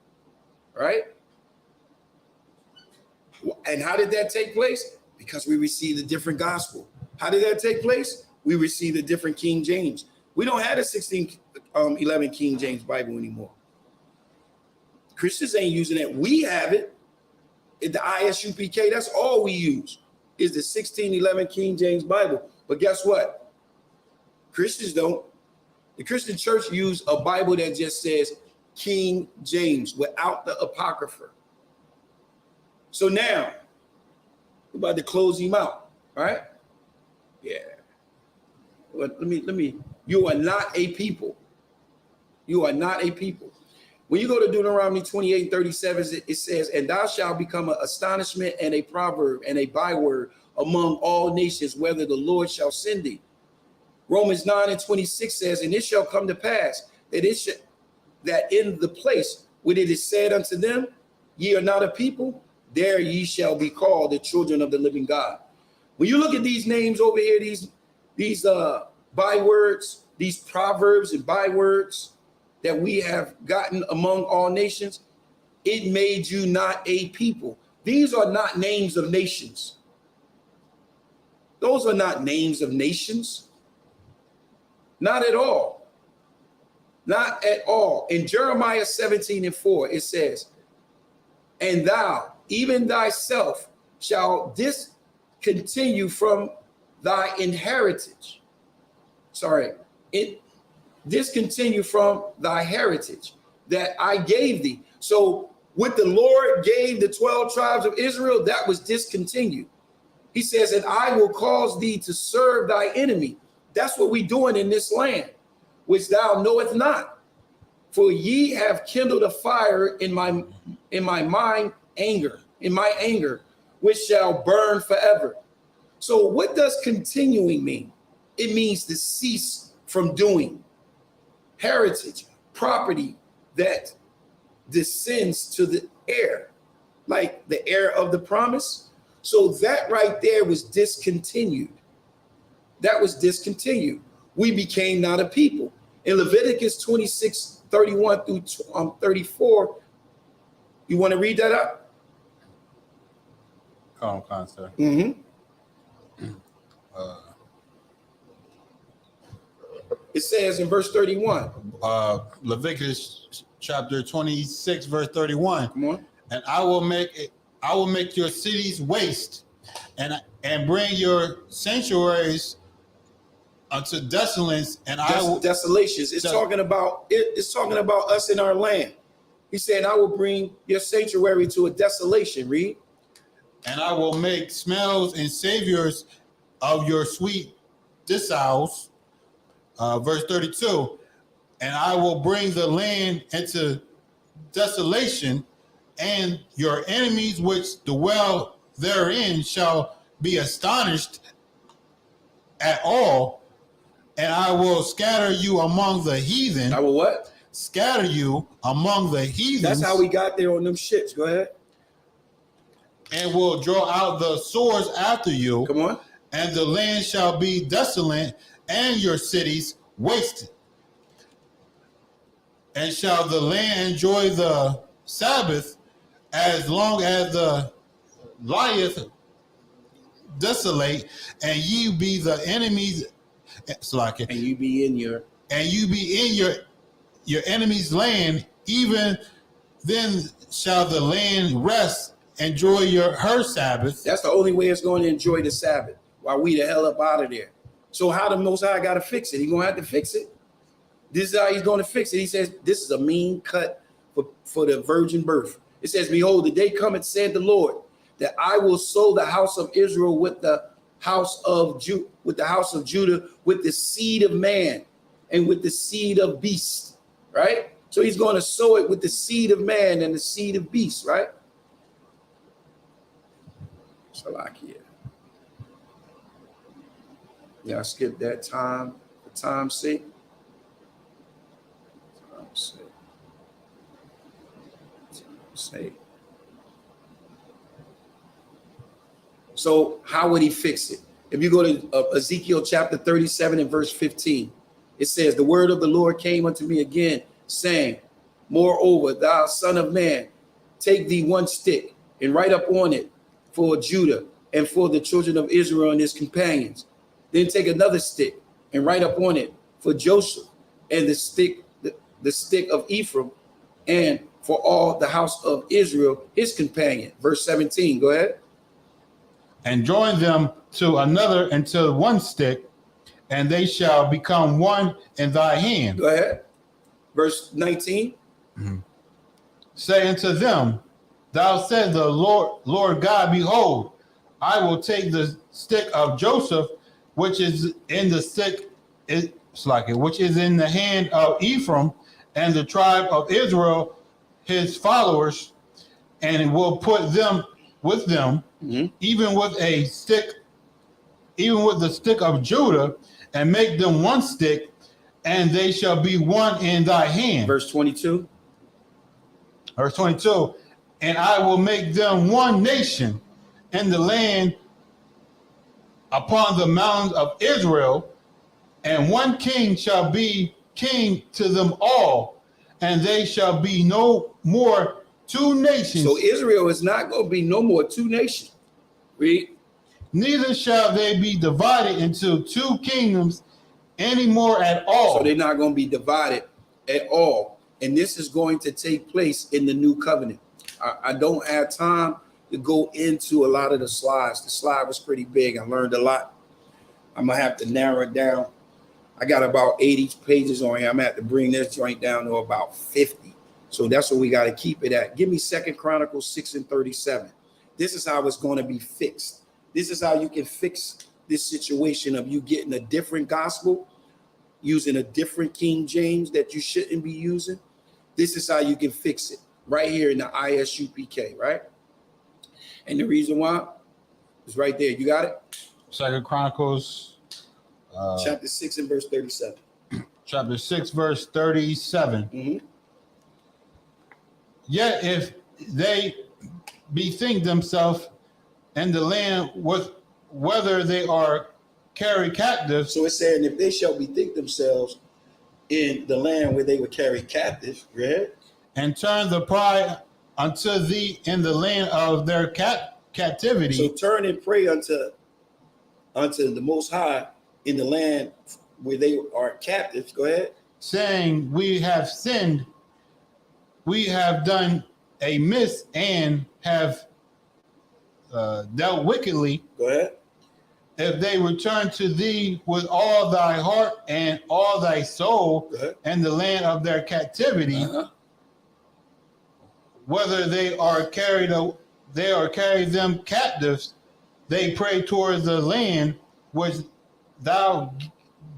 Right? And how did that take place? Because we received a different gospel. How did that take place? We received a different King James. We don't have a 1611 King James Bible anymore. Christians ain't using it. We have it. In the ISUPK, that's all we use is the 1611 King James Bible. But guess what? Christians don't. The Christian church used a Bible that just says King James without the Apocrypha. So now, we're about to close him out, right? Yeah. Well, let me. You are not a people. You are not a people. When you go to Deuteronomy 28:37, it says, and thou shalt become an astonishment and a proverb and a byword among all nations, whether the Lord shall send thee. Romans 9:26 says, and it shall come to pass that in the place where it is said unto them, ye are not a people, there ye shall be called the children of the living God. When you look at these names over here, these bywords, these proverbs and bywords that we have gotten among all nations, it made you not a people. These are not names of nations. Those are not names of nations. Not at all. Not at all. In Jeremiah 17:4, it says, and thou, even thyself, shall discontinue from thy inheritance. Discontinue from thy heritage that I gave thee. So what the Lord gave the 12 tribes of Israel, that was discontinued. He says, and I will cause thee to serve thy enemy. That's what we're doing in this land, which thou knowest not. For ye have kindled a fire in my anger, which shall burn forever. So what does continuing mean? It means to cease from doing. Heritage, property that descends to the heir, like the heir of the promise. So that right there was discontinued. That was discontinued. We became not a people. In Leviticus 26:31 through 34, you want to read that up? Come on, sir. It says in verse 31. Leviticus chapter 26, verse 31. Come on. And I will make your cities waste, and bring your sanctuaries unto desolations, and I will desolations. It's talking about us in our land. He said, I will bring your sanctuary to a desolation. Read. And I will make smells and saviors of your sweet dissows. Verse 32, and I will bring the land into desolation, and your enemies which dwell therein shall be astonished at all, and I will scatter you among the heathen. I will what? Scatter you among the heathen. That's how we got there on them ships. Go ahead. And will draw out the swords after you. Come on. And the land shall be desolate, and your cities wasted. And shall the land enjoy the Sabbath as long as the lieth desolate, and ye be the enemies, and you be in your enemy's land, even then shall the land rest, enjoy her Sabbath. That's the only way it's going to enjoy the Sabbath, while we the hell up out of there. So how the Most High got to fix it? He's going to have to fix it. This is how he's going to fix it. He says, this is a mean cut for the virgin birth. It says, behold, the day cometh, said the Lord, that I will sow the house of Israel with the house of Judah, with the seed of man and with the seed of beast, right? So he's going to sow it with the seed of man and the seed of beast, right? Salakia. Yeah, I skipped that time for time's sake. So how would he fix it? If you go to Ezekiel chapter 37 and verse 15, it says, the word of the Lord came unto me again, saying, moreover, thou son of man, take thee one stick and write up on it for Judah and for the children of Israel and his companions. Then take another stick and write up on it for Joseph and the stick of Ephraim, and for all the house of Israel, his companion. Verse 17, go ahead. And join them to another and to one stick, and they shall become one in thy hand. Go ahead. Verse 19. Say unto them, thou said the Lord God, behold, I will take the stick of Joseph, which is in the which is in the hand of Ephraim, and the tribe of Israel, his followers, and will put them with them, even with the stick of Judah, and make them one stick, and they shall be one in thy hand. Verse 22. Verse 22. And I will make them one nation in the land upon the mountains of Israel, and one king shall be king to them all, and they shall be no more two nations. So Israel is not going to be no more two nations. Read. Neither shall they be divided into two kingdoms anymore at all. So they're not going to be divided at all. And this is going to take place in the new covenant. I don't have time to go into a lot of the slides. The slide was pretty big. I learned a lot. I'm going to have to narrow it down. I got about 80 pages on here. I'm going to have to bring this joint down to about 50. So that's what we got to keep it at. Give me 2 Chronicles 6:37. This is how it's going to be fixed. This is how you can fix this situation of you getting a different gospel, using a different King James that you shouldn't be using. This is how you can fix it right here in the Isupk, right? And the reason why is right there. You got it? 2 Chronicles chapter 6 and verse 37. Chapter 6, verse 37. Yet if they bethink themselves in the land with whether they are carried captive. So it's saying if they shall bethink themselves in the land where they were carried captive, right? And turn the pride unto thee in the land of their captivity. So turn and pray unto the Most High in the land where they are captives. Go ahead. Saying, we have sinned, we have done amiss, and have dealt wickedly. Go ahead. If they return to thee with all thy heart and all thy soul and the land of their captivity, whether they are carried them captives, they pray towards the land which thou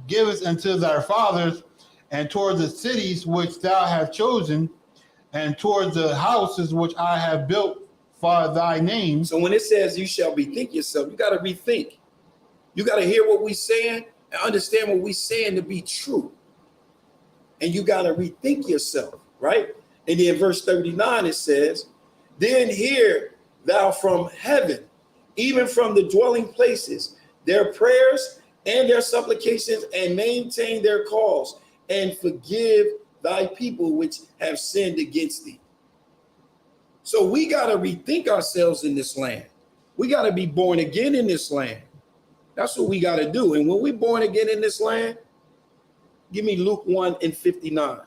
givest unto their fathers, and towards the cities which thou hast chosen, and towards the houses which I have built for thy name. So when it says you shall bethink yourself, you got to rethink. You got to hear what we're saying and understand what we're saying to be true. And you got to rethink yourself, right? And then verse 39, it says, then hear thou from heaven, even from the dwelling places, their prayers and their supplications, and maintain their cause, and forgive thy people which have sinned against thee. So we got to rethink ourselves in this land. We got to be born again in this land. That's what we got to do. And when we're born again in this land, give me Luke 1:59.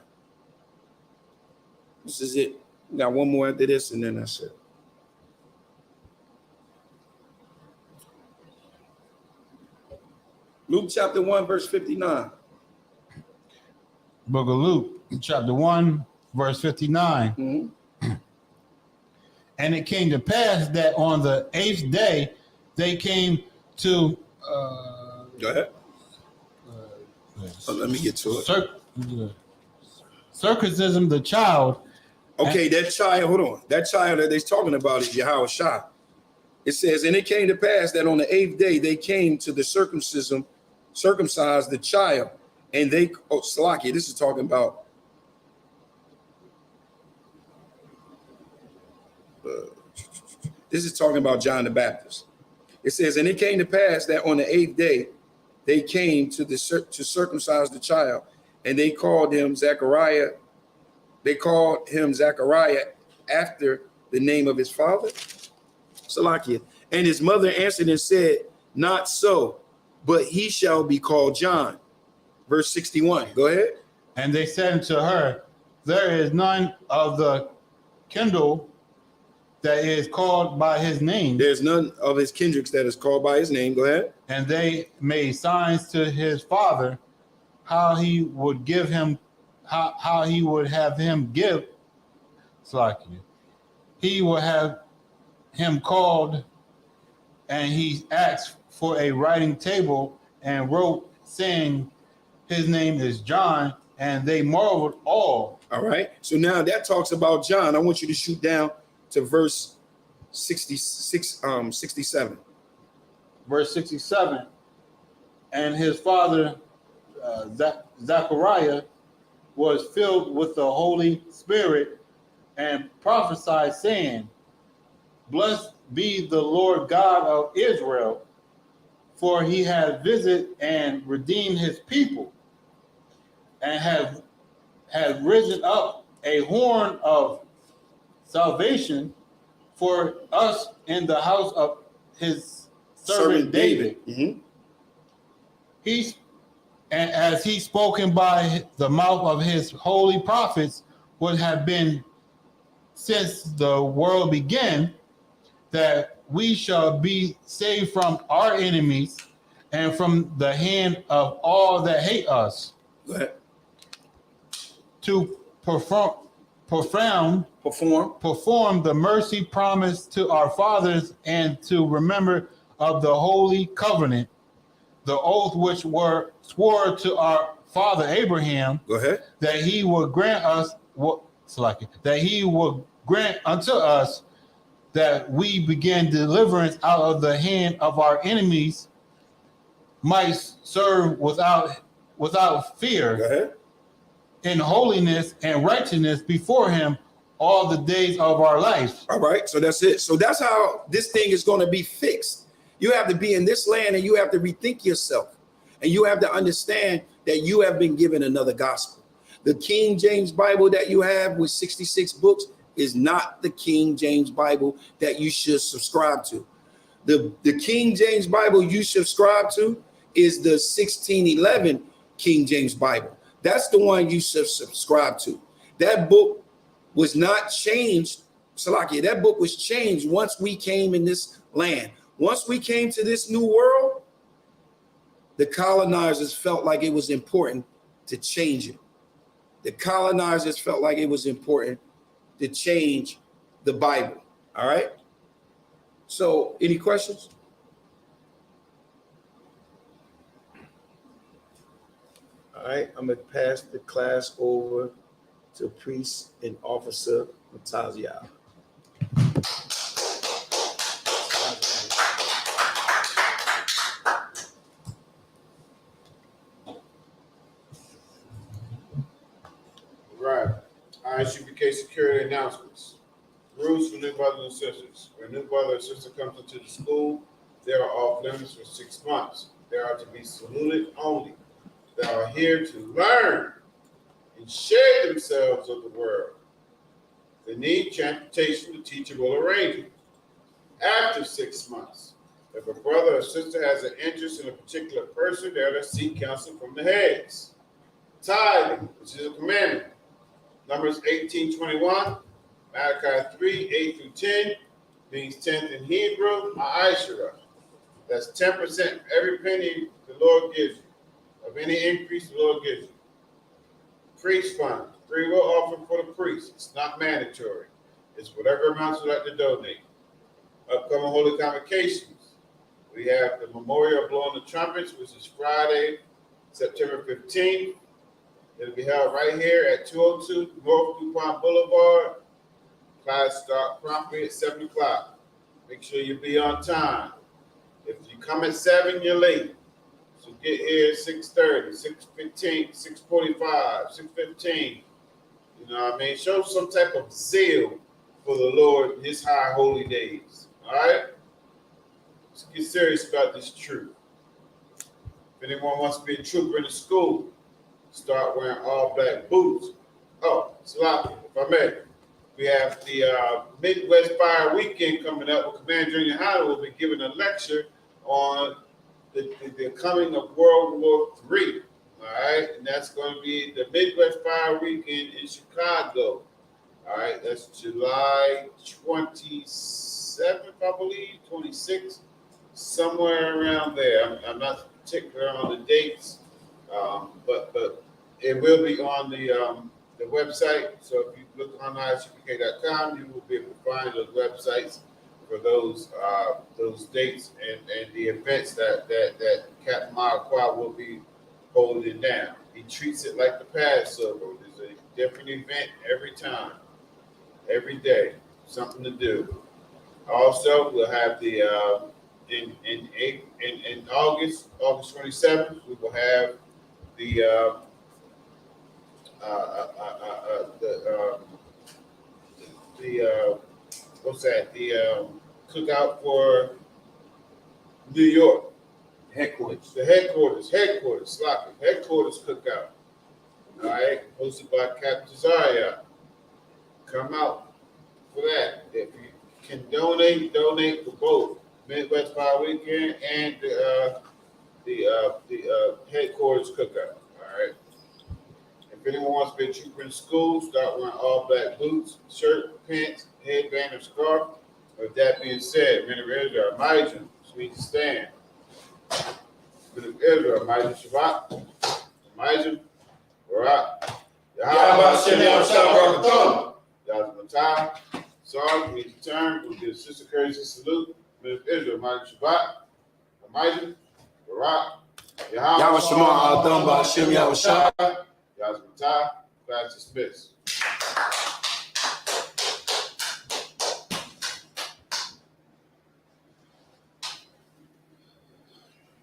This is it. We got one more after this, and then that's it. Luke chapter 1, verse 59. Book of Luke, chapter 1, verse 59. And it came to pass that on the 8th day they came to go ahead. Let me get to it. Circumcision the child. Okay, that child, hold on. That child that they're talking about is Yahushua. It says, and it came to pass that on the 8th day they came to the circumcise the child, and they, Salaki, this is talking about John the Baptist. It says, and it came to pass that on the 8th day they came to circumcise the child, and they called him Zechariah. They called him Zechariah after the name of his father, Salakia. And his mother answered and said, not so, but he shall be called John. Verse 61. Go ahead. And they said unto her, there is none of the kindle that is called by his name. There's none of his kindreds that is called by his name. Go ahead. And they made signs to his father how he would give him, how he would have him give. He would have him called, and he asked for a writing table and wrote, saying, his name is John, and they marveled all. All right. So now that talks about John. I want you to shoot down to verse 67. Verse 67. And his father, Zechariah, was filled with the Holy Spirit and prophesied, saying, blessed be the Lord God of Israel, for he has visited and redeemed his people, and has risen up a horn of salvation for us in the house of his servant David. Mm-hmm. And as he spoken by the mouth of his holy prophets would have been since the world began, that we shall be saved from our enemies and from the hand of all that hate us. Go ahead. To perform the mercy promised to our fathers, and to remember of the holy covenant, the oath which were swore to our father Abraham. Go ahead. That he would grant us that he would grant unto us that we begin deliverance out of the hand of our enemies, might serve without fear. Go ahead. In holiness and righteousness before him all the days of our life. All right, so that's it. So that's how this thing is going to be fixed. You have to be in this land, and you have to rethink yourself, and you have to understand that you have been given another gospel. The King James Bible that you have with 66 books is not the King James Bible that you should subscribe to. The King James Bible you subscribe to is the 1611 King James Bible. That's the one you should subscribe to. That book was not changed, Salakia. That book was changed once we came in this land. Once we came to this new world, the colonizers felt like it was important to change it. The colonizers felt like it was important to change the Bible. All right. So, any questions? All right, I'm going to pass the class over to Priest and Officer Matazia. Right. Isupk security announcements. Rules for new brothers and sisters. When a new brother or sister comes into the school, they are off limits for 6 months. They are to be saluted only. They are here to learn and share themselves of the world. If they need transportation, the teacher will arrange it. After 6 months, if a brother or sister has an interest in a particular person, they are to seek counsel from the heads. Tithing, which is a commandment. Numbers 18:21, Malachi 3:8-10, means 10th in Hebrew, Ma'ashera. That's 10% of every penny the Lord gives you. Of any increase the Lord gives you. Priest fund, free will offering for the priest. It's not mandatory. It's whatever amounts you like to donate. Upcoming holy convocations. We have the memorial of blowing the trumpets, which is Friday, September 15th. It'll be held right here at 202 North DuPont Boulevard. Class start promptly at 7 o'clock. Make sure you be on time. If you come at 7, you're late. So get here at 6:30, 6:15, 6:45, 6:15. You know what I mean? Show some type of zeal for the Lord in his high holy days. All right? Let's get serious about this truth. If anyone wants to be a trooper in the school, start wearing all black boots. Oh, Salakia, if I may, we have the Midwest Fire Weekend coming up with Commander Junior Hunter will be giving a lecture on the coming of World War III. All right, and that's going to be the Midwest Fire Weekend in Chicago. All right, that's July 27th, I believe, 26th, somewhere around there. I'm not particular on the dates, but it will be on the website. So if you look on isupk.com, you will be able to find those websites for those dates and the events that Captain Marquardt will be holding down. He treats it like the Passover. There's a different event every time, every day, something to do. Also, we'll have the in August 27th, we will have the what's that? The cookout for New York. Headquarters. The headquarters cookout. All right, hosted by Captain Zaria. Come out for that. If you can donate for both Midwest Power Weekend and the headquarters cookout. All right. If anyone wants to be a trooper in school, start wearing all black boots, shirt, pants, headband, or scarf. With that being said, men of Israel, Majin, sweet to stand. Men of Israel, Majin Shabbat, Majin, Barak, Yahweh Hashem Yahushua Yazmatai, Sarge, meet the term, we'll give Sister Courtesy salute. Men of Israel, Majin Shabbat, Majin, Barak, Yahweh Shema Adam Hashem Yahushua Yazmatai, class dismissed.